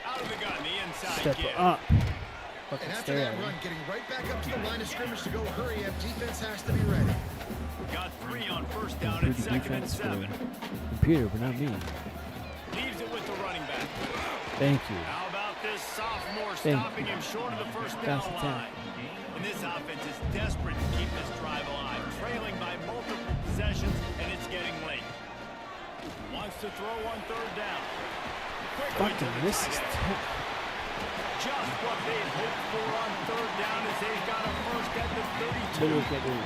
Out of the gun, the inside Step give. up. And Fucking after stare that at run, me. getting right back up to the line of scrimmage to go hurry up, defense has to be ready. Got 3 on first down Pretty and 2nd and defense for 7. computer, but not me. Leaves it with the running back. Thank you. How about this sophomore Thank stopping him short of the first down That's the line? And this offense is desperate to keep this drive alive, trailing by multiple possessions, and it's getting late. Wants to throw on 3rd down. Quickly to Fucking the this tight is end. Just what they'd hoped for on 3rd down as they've got a first at the 32. Look at me.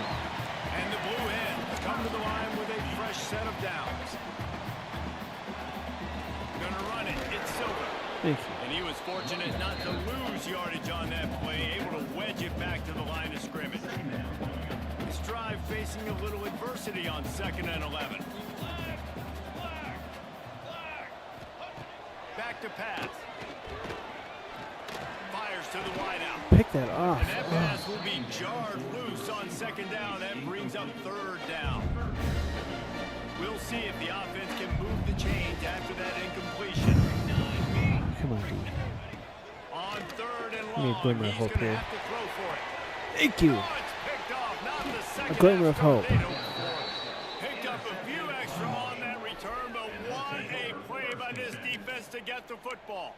And the Blue Hens come to the line with a fresh set of downs. Gonna run it. It's Silver. Thank you. And he was fortunate not to lose yardage on that play, able to wedge it back to the line of scrimmage. This drive facing a little adversity on 2nd and 11. Back to pass. Fires to the wideout. Pick that off. And that pass will be jarred loose on 2nd down. That brings up 3rd down. We'll see if the offense can move the chains after that incompletion. Come on, dude. On 3rd and Give me a long, glimmer of he's hope going to here. have to throw for it. Thank you. Oh, it's picked off. Not the second glimmer half of hope. tornado for it. Picked up a few extra on that return, but what a play by this defense to get the football.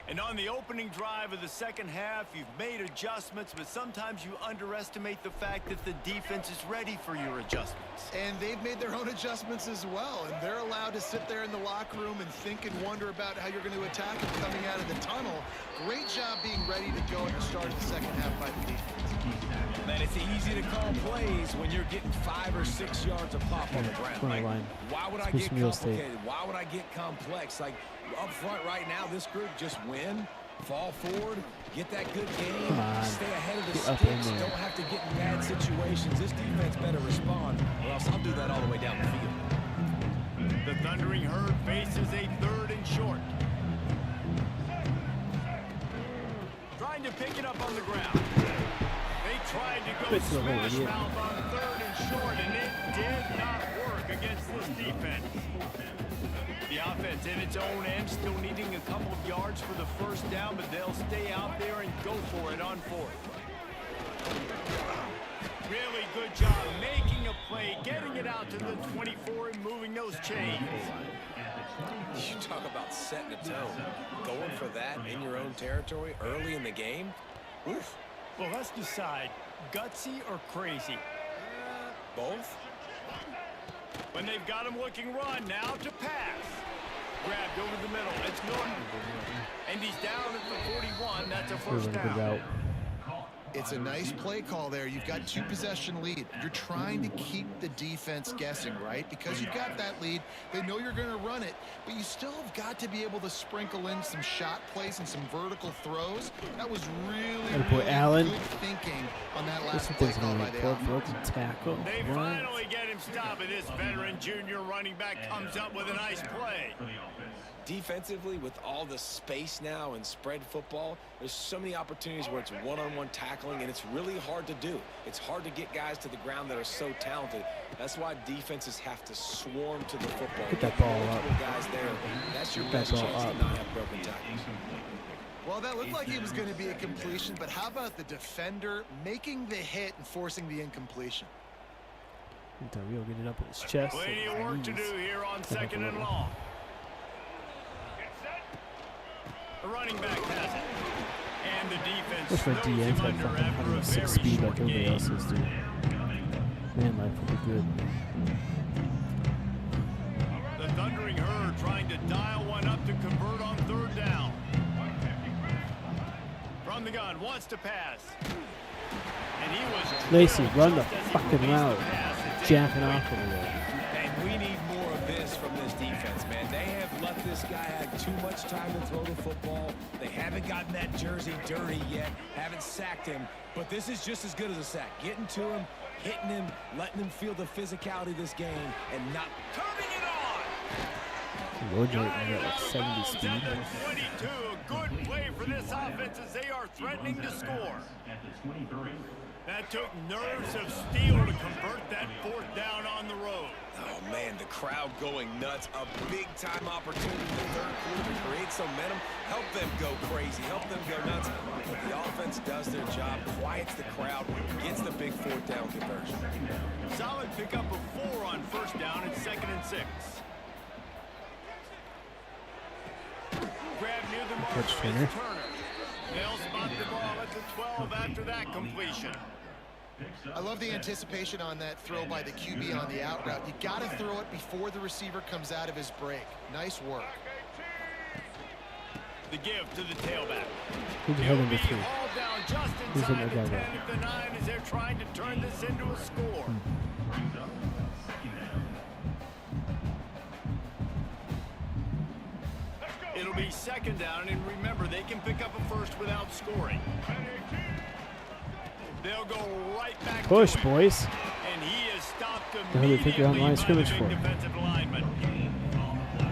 And on the opening drive of the 2nd half, you've made adjustments, but sometimes you underestimate the fact that the defense is ready for your adjustments. And they've made their own adjustments as well. And they're allowed to sit there in the locker room and think and wonder about how you're going to attack them coming out of the tunnel. Great job being ready to go at the start of the 2nd half by the defense. Man, it's easy to call plays when you're getting 5 or 6 yards of pop on the ground. Front Like, line. why would I Squeeze get some real estate. complicated? Why would I get complex? Like, up front right now, this group just win, fall forward, get that good game, Come on. stay ahead of the Get up in sticks, there. don't have to get in bad situations. This defense better respond, or else I'll do that all the way down the field. The Thundering Herd faces a 3rd and short. Trying to pick it up on the ground. They tried to go Quit to the hole, smash idiot. mouth on 3rd and short, and it did not work against this defense. The offense in its own end still needing a couple of yards for the first down, but they'll stay out there and go for it on 4th. Really good job making a play, getting it out to the 24 and moving those chains. You talk about setting a tone. Going for that in your own territory early in the game? Oof. Well, let's decide, gutsy or crazy? Both? When they've got him looking run, now to pass. Grabbed over the middle. It's Norton. And he's down at the 41. That's a We're first running a good down. route. It's a nice play call there. You've got 2-possession lead. You're trying to keep the defense guessing, right? Because you've got that lead. They know you're going to run it, but you still have got to be able to sprinkle in some shot plays and some vertical throws. That was really Allen. good thinking on that last play call by the offense. Tackle. They finally get him stopped, and this veteran junior running back comes up with a nice play. Defensively, with all the space now and spread football, there's so many opportunities where it's one-on-one tackling, and it's really hard to do. It's hard to get guys to the ground that are so talented. That's why defenses have to swarm to the football. Get that ball multiple up. guys there. That's your Get best that ball chance to up. not have broken tackles. Well, that looked like it was going to be a completion, but how about the defender making the hit and forcing the incompletion? Dario get it up in his chest. Plenty of work to do here on 2nd and long. The running back has it. And the defense Wish my throws DNs him had under fucking after a 106 very speed like short everybody game. else's do. Man, life would be good. The Thundering Herd trying to dial one up to convert on 3rd down. From the gun, wants to pass. And he was Lacey, run the just as he fucking released route. the pass. It's Jacking incomplete. off over there. And we need more of this from this defense, man. They have let this guy have too much time to throw the football. They haven't gotten that jersey dirty yet, haven't sacked him, but this is just as good as a sack. Getting to him, hitting him, letting him feel the physicality of this game, and not turning it on. Lord, you're at like 70 speed. At the 22, a good play for this offense as they are threatening to score. That took nerves of steel to convert that 4th down on the road. Oh, man, the crowd going nuts. A big-time opportunity in the 3rd quarter to create some momentum. Help them go crazy. Help them go nuts. But the offense does their job, quiets the crowd, gets the big 4th down conversion. Solid pickup of 4 on 1st down and 2nd and 6. Grab near the marker is Turner. Turner. They'll spot the ball at the 12 after that completion. I love the anticipation on that throw by the QB on the out route. You got to throw it before the receiver comes out of his break. Nice work. The give to the tailback. Who's the He'll hell be number 3? hauled down just Who's in inside the the 10 guy at the 9 as they're trying to turn this into a score. It'll be 2nd down, and remember, they can pick up a first without scoring. They'll go right back Push, to it. boys. And he is stopped The hell they think you're on immediately line by scrimmage the for? big defensive lineman.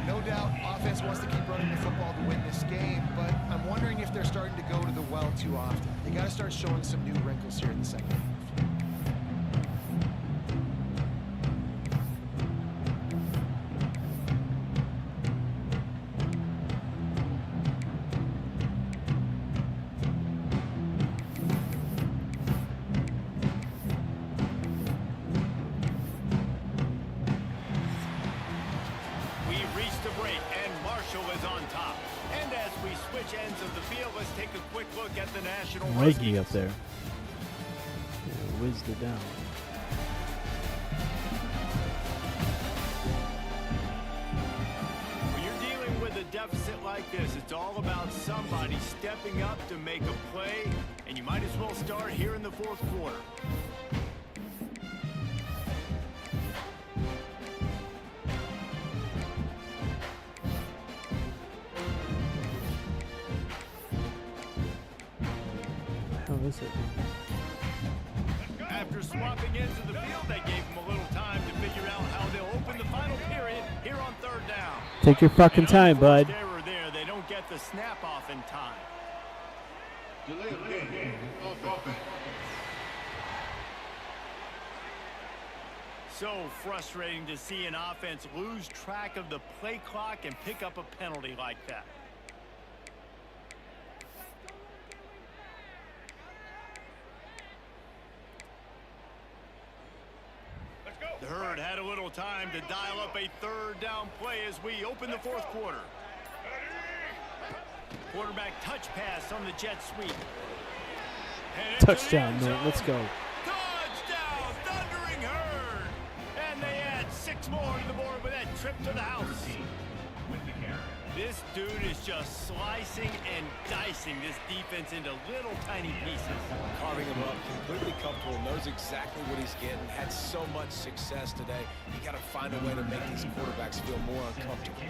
No doubt offense wants to keep running the football to win this game, but I'm wondering if they're starting to go to the well too often. They got to start showing some new wrinkles here in the 2nd half. We've reached a break, and Marshall is on top. And as we switch ends of the field, let's take a quick look at the national Wisney rankings. up there. Yeah, whizzed it down. When you're dealing with a deficit like this, it's all about somebody stepping up to make a play, and you might as well start here in the 4th quarter. How is it? After swapping into the field, they gave him a little time to figure out how they'll open the final period here on 3rd down. Take your fucking time, bud. Error there. They don't get the snap off in time. So frustrating to see an offense lose track of the play clock and pick up a penalty like that. The Herd had a little time to dial up a 3rd down play as we open the 4th quarter. Quarterback touch pass on the jet sweep. And into the Touchdown, end man. zone. Let's go. Touchdown, Thundering Herd. And they add 6 more to the board with that trip to the house. With the carry. This dude is just slicing and dicing this defense into little tiny pieces. Carving him up, completely comfortable, knows exactly what he's getting, had so much success today. You got to find a way to make these quarterbacks feel more uncomfortable.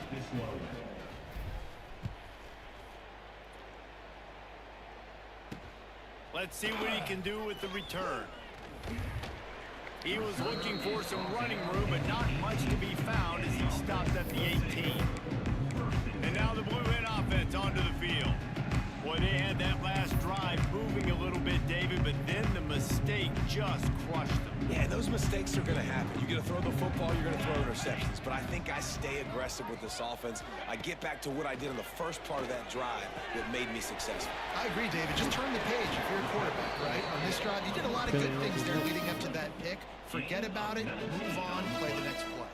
Let's see what he can do with the return. He was looking for some running room, but not much to be found as he stopped at the 18. And now the Blue Hen offense onto the field. Boy, they had that last drive moving a little bit, David, but then the mistake just crushed them. Yeah, those mistakes are going to happen. You're going to throw the football, you're going to throw interceptions. But I think I stay aggressive with this offense. I get back to what I did in the first part of that drive that made me successful. I agree, David. Just turn the page if you're a quarterback, right? On this drive, you did a lot of good things there leading up to that pick. Forget about it, move on, play the next play.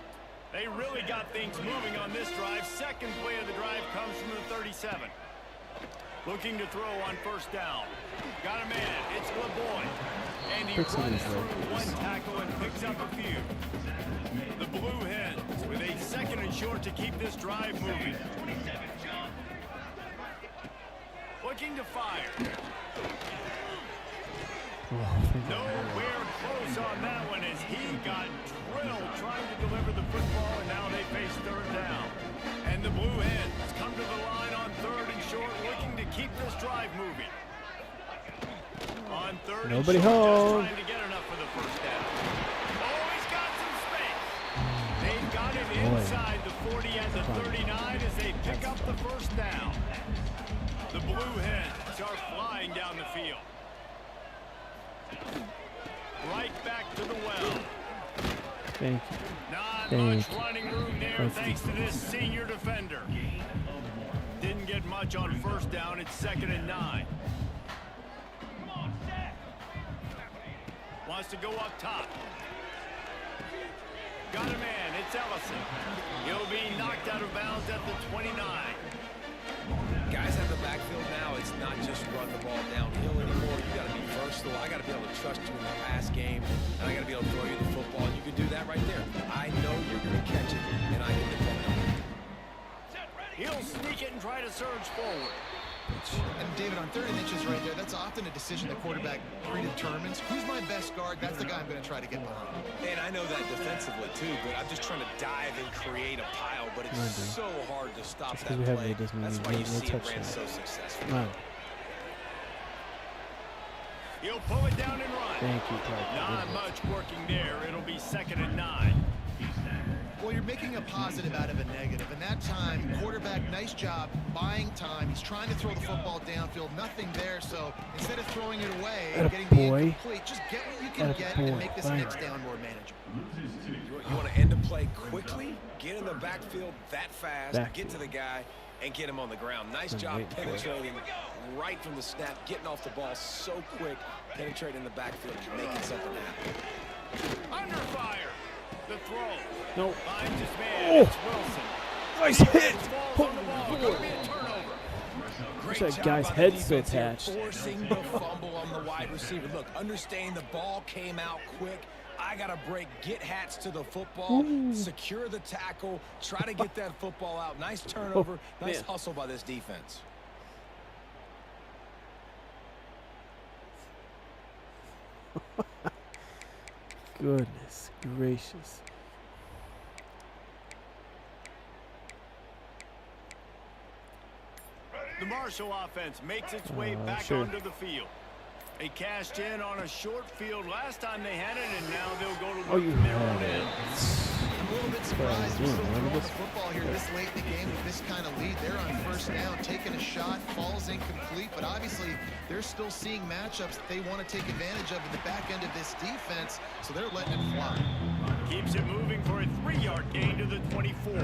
They really got things moving on this drive. Second play of the drive comes from the 37. Looking to throw on first down. Got a man. It's LeBoy. And he runs through one tackle and picks up a few. The Blue Hens with a second and short to keep this drive moving. Looking to fire. Nowhere close on that one as he got drilled trying to deliver the football, and now they face third down. And the Blue Hens come to the line on third and short, looking to keep this drive moving. On third Nobody and short, home. just trying to get enough for the first down. Oh, he's got some space. They've got it inside the 40 and the 39 as they pick up the first down. The Blue Hens are flying down the field. Right back to the well. Thank you. Not Thank much you. running room there thanks to this senior defender. Didn't get much on first down. It's 2nd and 9. Wants to go up top. Got a man. It's Ellison. He'll be knocked out of bounds at the 29. Guys have the backfield now. It's not just run the ball downhill anymore. You got to be versatile. I got to be able to trust you in the pass game, and I got to be able to throw you the football. And you can do that right there. I know you're going to catch it, and I can depend on it. He'll sneak it and try to surge forward. And David, on 3rd and inches right there, that's often a decision the quarterback predetermines. Who's my best guard? That's the guy I'm going to try to get behind. And I know that defensively, too, but I'm just trying to dive and create a pile, but it's so hard to stop Just that 'cause we have play. it doesn't That's mean why no you see it ran touchdown. so successful. Wow. He'll pull it down and run. Thank you, Parker. Not much working there. It'll be 2nd and 9. Well, you're making a positive out of a negative. And that time, quarterback, nice job buying time. He's trying to throw the football downfield. Nothing there. So instead of throwing it away and getting the incomplete, just get what you can get and make this next down more manageable. You want to end a play quickly, get in the backfield that fast, get to the guy, and get him on the ground. Nice job penetrating right from the snap, getting off the ball so quick, penetrating the backfield, making something happen. Under fire. The throw. No. Finds his man. It's Wilson. Nice hit. Falls on the ball. Gonna be a turnover. Great that job guy's by the head's still defense here, attached. forcing the fumble on the wide receiver. Look, understand the ball came out quick. I got to break, get Hats to the football, secure the tackle, try to get that football out. Nice turnover, nice hustle by this defense. Goodness gracious. The Marshall offense makes its way back onto the field. They cashed in on a short field last time they had it, and now they'll go to work from their own end. I'm a little bit surprised they're still throwing the football here this late in the game with this kind of lead. They're on first down, taking a shot, falls incomplete, but obviously they're still seeing matchups that they want to take advantage of at the back end of this defense, so they're letting it fly. Keeps it moving for a 3-yard gain to the 24.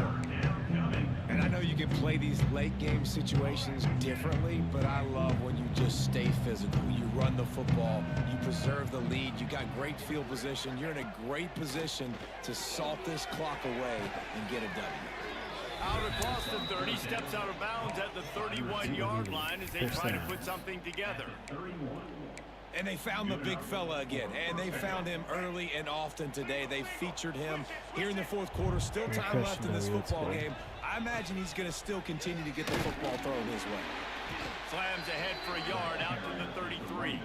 And I know you can play these late game situations differently, but I love when you just stay physical. You run the football, you preserve the lead, you got great field position, you're in a great position to salt this clock away and get a W. Out across the 30, steps out of bounds at the 31-yard line as they try to put something together. And they found the big fella again, and they found him early and often today. They featured him here in the fourth quarter. Still time left in this football game. I imagine he's going to still continue to get the football thrown his way. Slams ahead for a yard out to the 33.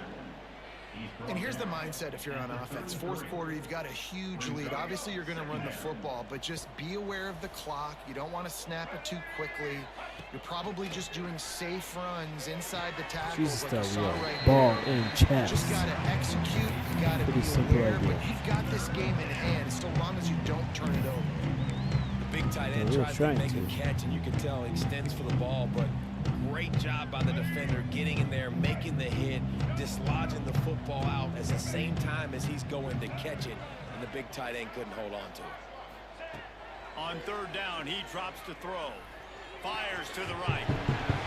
And here's the mindset if you're on offense. Fourth quarter, you've got a huge lead. Obviously, you're going to run the football, but just be aware of the clock. You don't want to snap it too quickly. You're probably just doing safe runs inside the tackles. Jesus, like you saw right ball there. in You chest. just got to execute. You got to Pretty be simple aware, idea. but you've got this game in hand so long as you don't turn it over. The big tight end We're tries to trying make to. a catch, and you can tell he extends for the ball, but great job by the defender getting in there, making the hit, dislodging the football out at the same time as he's going to catch it, and the big tight end couldn't hold on to it. On third down, he drops to throw. Fires to the right.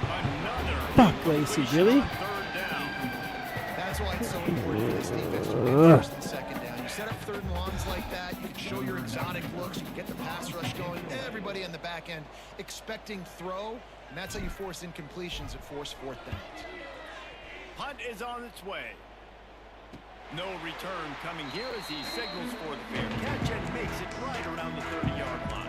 Another. Fuck, Lacey, really? On third down. That's why it's so important for this defense to win first and second down. You set up third and longs like that, you can show your exotic looks, you can get the pass rush going, everybody on the back end expecting throw, and that's how you force incompletions and force fourth downs. Punt is on its way. No return coming here as he signals for the fair catch and makes it right around the 30-yard line.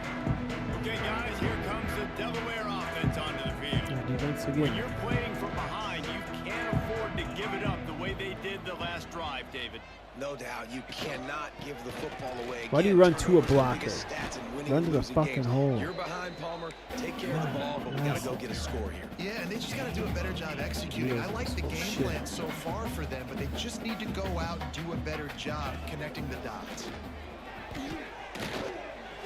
Okay, guys, here comes the Delaware offense onto the field. Defense When again. you're playing from behind, you can't afford to give it up the way they did the last drive, David. No doubt, you cannot give the football away. Why do you Again, run to a turnovers are the blocker? biggest stats in winning Run and to the losing fucking games. hole. You're behind, Palmer. Take care of the ball, but we got to go get a score here. Yeah, and they just got to do a better job executing. I like the game plan so far for them, but they just need to go out and do a better job connecting the dots.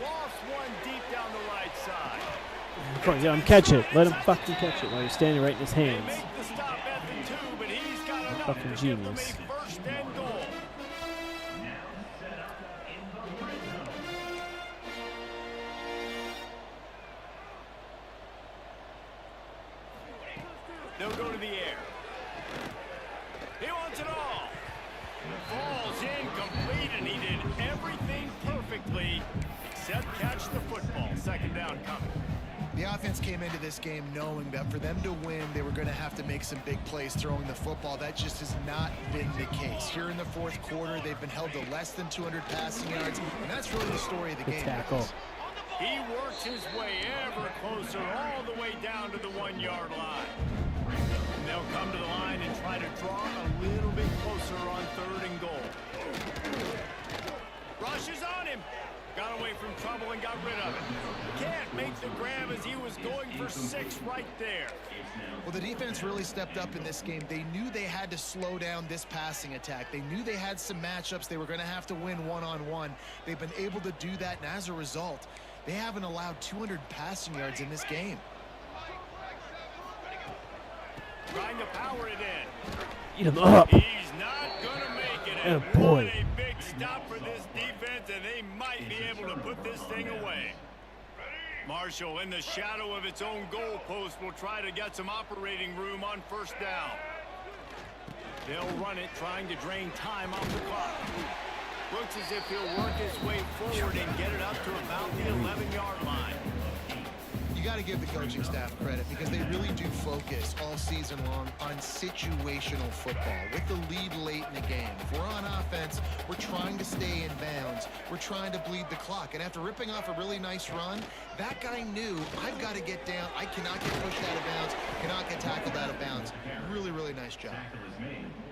Lost one deep down the right side. Come on, let him catch it. Let him fucking catch it while you're standing right in his They hands. make the stop at the 2, but he's got enough Fucking to give them genius. a first and goal. They'll go to the air. He wants it all. Falls incomplete, and he did everything perfectly except catch the football. Second down coming. The offense came into this game knowing that for them to win, they were going to have to make some big plays throwing the football. That just has not been the case. Here in the fourth quarter, they've been held to less than 200 passing yards, and that's really the story of the game. Tackle. He works his way ever closer all the way down to the 1-yard line. And they'll come to the line and try to draw a little bit closer on third and goal. Rush is on him. Got away from trouble and got rid of it. Can't make the grab as he was going for 6 right there. Well, the defense really stepped up in this game. They knew they had to slow down this passing attack. They knew they had some matchups they were going to have to win one-on-one. They've been able to do that, and as a result, they haven't allowed 200 passing yards in this game. Trying to power it in. Eat him up. He's not going to make it. And Oh, boy. what a big stop for this defense, and they might be able to put this thing away. Marshall, in the shadow of its own goalpost, will try to get some operating room on first down. They'll run it, trying to drain time off the clock. Looks as if he'll work his way forward and get it up to about the 11-yard line. You got to give the coaching staff credit because they really do focus all season long on situational football. With the lead late in the game, if we're on offense, we're trying to stay in bounds. We're trying to bleed the clock. And after ripping off a really nice run, that guy knew, I've got to get down. I cannot get pushed out of bounds, cannot get tackled out of bounds. Really, really nice job.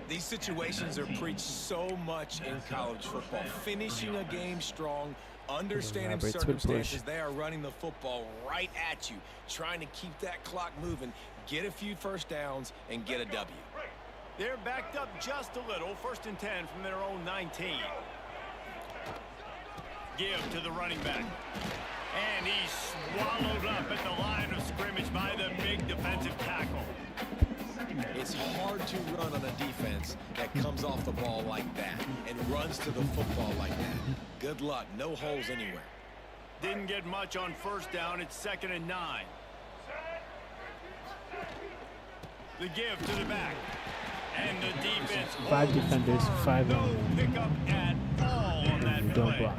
These situations are preached so much in college football. Finishing a game strong, understanding Elaborate, switch circumstances. push. They are running the football right at you, trying to keep that clock moving, get a few first downs, and get a W. They're backed up just a little. First and 10 from their own 19. Give to the running back. And he's swallowed up at the line of scrimmage by the big defensive tackle. It's hard to run on a defense that comes off the ball like that and runs to the football like that. Good luck. No holes anywhere. Didn't get much on first down. It's 2nd and 9. The give to the back. And the defense. 5 defenders, 5 No on pickup at all on that Don't play. block.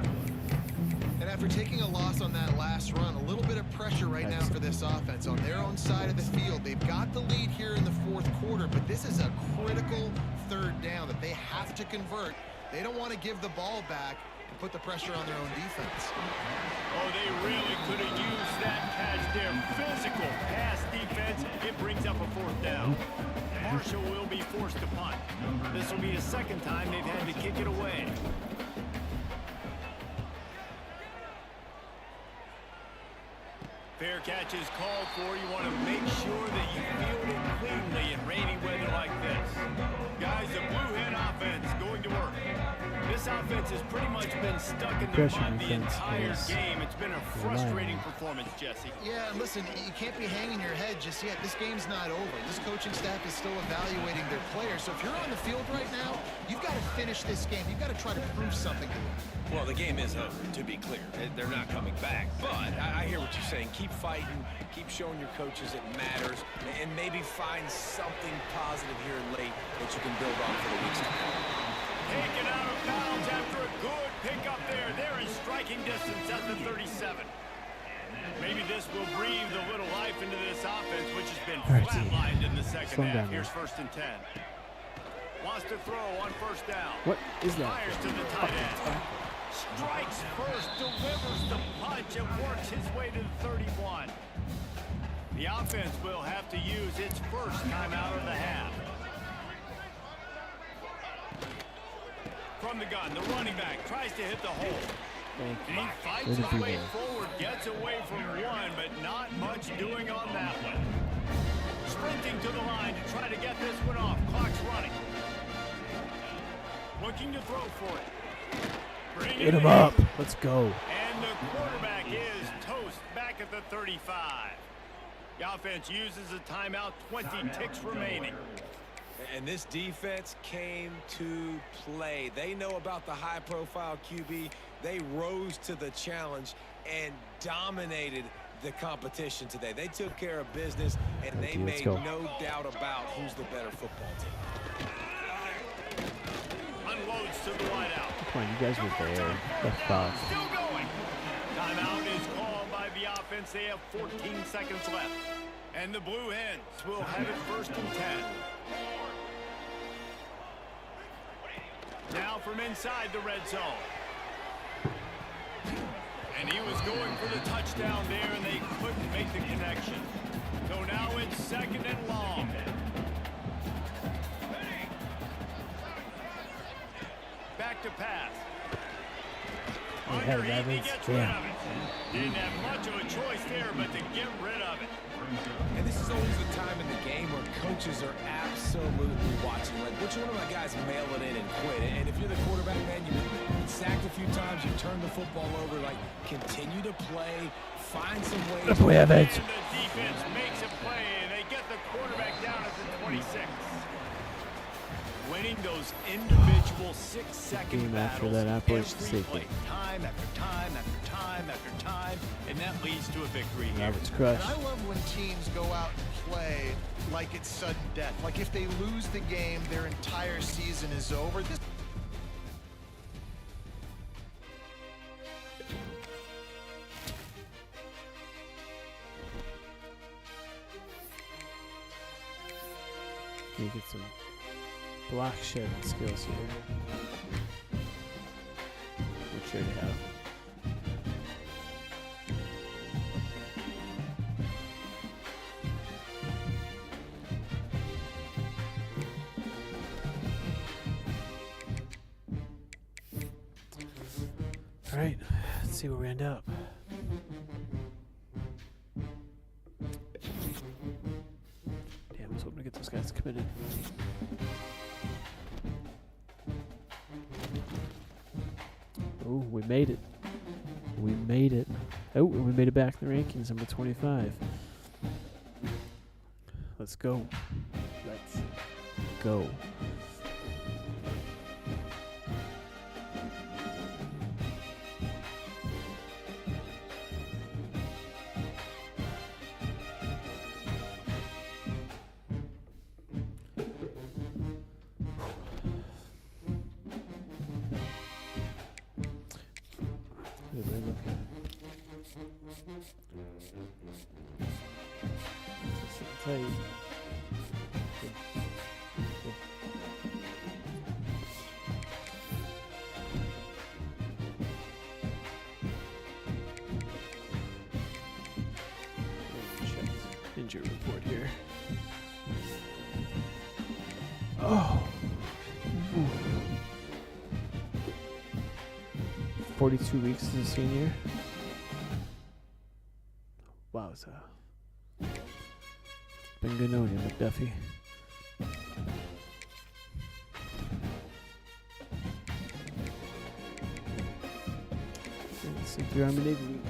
And after taking a loss on that last run, a little bit of pressure right now for this offense on their own side of the field. They've got the lead here in the fourth quarter, but this is a critical third down that they have to convert. They don't want to give the ball back. and put the pressure on their own defense. Oh, they really could have used that catch there. Physical pass defense. It brings up a 4th down. Marshall will be forced to punt. This will be his 2nd time they've had to kick it away. Fair catch is called for. You want to make sure that you field it cleanly in rainy weather like this. Guys, the Blue Hen offense going to work. This offense has pretty much been stuck in their mud the entire game. It's been a frustrating performance, Jesse. Yeah, and listen, you can't be hanging your head just yet. This game's not over. This coaching staff is still evaluating their players. So if you're on the field right now, you've got to finish this game. You've got to try to prove something to them. Well, the game is over, to be clear. They're not coming back. But I hear what you're saying. Keep fighting. Keep showing your coaches it matters. And maybe find something positive here late that you can build on for the weeks to come. Taken out of bounds after a good pickup there. They're in striking distance at the 37. Maybe this will breathe a little life into this offense, which has been flatlined in the 2nd half. Here's 1st and 10. Wants to throw on 1st down. What is that? Fires to the tight end. Strikes first, delivers the punch, and works his way to the 31. The offense will have to use its 1st timeout of the half. From the gun, the running back tries to hit the hole. And he fights his way forward, gets away from one, but not much doing on that one. Sprinting to the line to try to get this one off. Clock's running. Looking to throw for it. Hit him up. Let's go. And the quarterback is toast back at the 35. The offense uses a timeout, 20 ticks remaining. And this defense came to play. They know about the high-profile QB. They rose to the challenge and dominated the competition today. They took care of business, and they made no doubt about who's the better football team. Unloads to the wideout. Come on, you guys were there. Left box. Still going. Timeout is called by the offense. They have 14 seconds left. And the Blue Hens will have it 1st and 10. Now from inside the red zone. And he was going for the touchdown there, and they couldn't make the connection. So now it's 2nd and long. Back to pass. Underneath, he gets rid of it. Didn't have much of a choice there, but to get rid of it. And this is always the time in the game where coaches are absolutely watching. Like, which one of my guys mail it in and quit? And if you're the quarterback, man, you've been sacked a few times, you turn the football over, like, continue to play, find some ways. We have it. And the defense makes a play, and they get the quarterback down at the 26. Winning those individual 6-second Game after battles that operation every safely. play, time after time after time after time, and that leads to a victory here. Robert's And crushed. I love when teams go out and play like it's sudden death. Like if they lose the game, their entire season is over. This You get some block shedding skills here, which you already have. All right, let's see where we end up. Damn, I was hoping to get those guys committed. Oh, we made it. We made it. Oh, and we made it back in the rankings, number 25. Let's go. Let's go. Oh. 42 weeks as a senior. Wow, it's been good knowing you, McDuffie. Let's see if you're Army Navy week.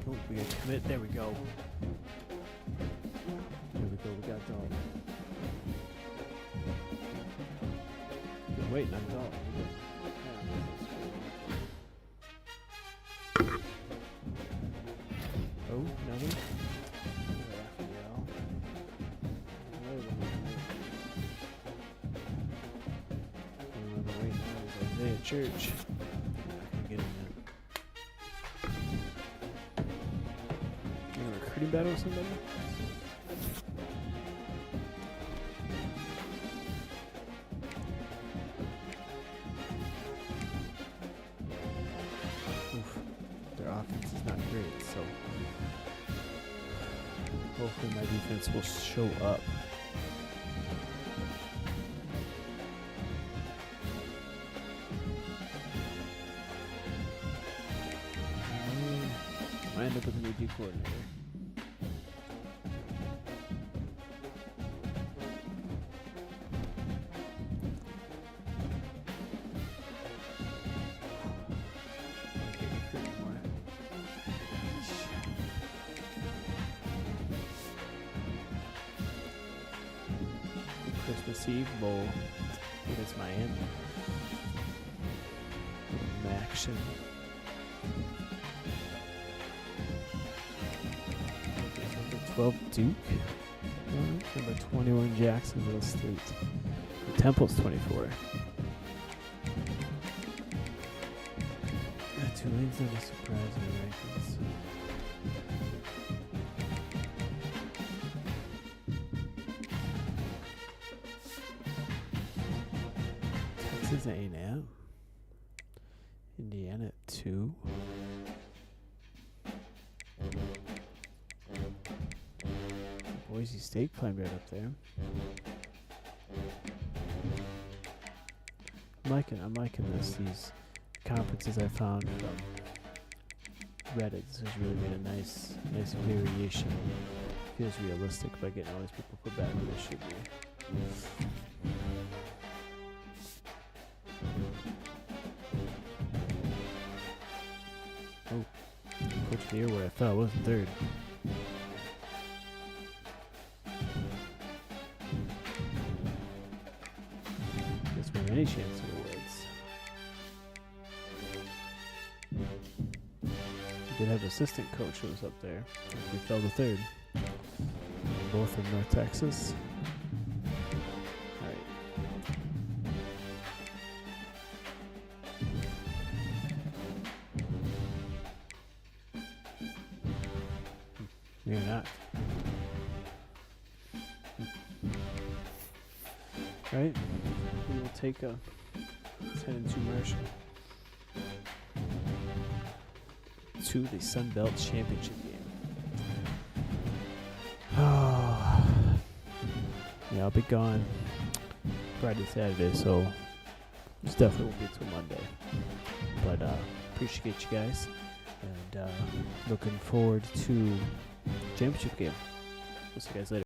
Oh, we got to commit. There we go. There we go. We got dog. Been waiting on dog. Oh, nothing. Church. Get in there. You in a recruiting battle with somebody? Oof. Their offense is not great, so hopefully my defense will show up. I end up with a new D coordinator. Christmas Eve Bowl against Miami. Action. Number 12 Duke. Number 21 Jacksonville State. Temple's 24. Tulane's not a surprise in the rankings. Texas A&M. Indiana at 2. Boise State climbed right up there. I'm liking these conferences I found from Reddit. This has really made a nice variation. Feels realistic by getting all these people put back where they should be. Oh, Coach of the Year where I fell, wasn't third. Guess we have any chance of awards. We did have assistant coach who was up there. We fell to third. Both in North Texas. Alright. Maybe not. Right? We will take a 10-2 Marshall to the Sun Belt Championship game. Yeah, I'll be gone Friday, Saturday, so this definitely won't be until Monday. But appreciate you guys, and looking forward to championship game. We'll see you guys later.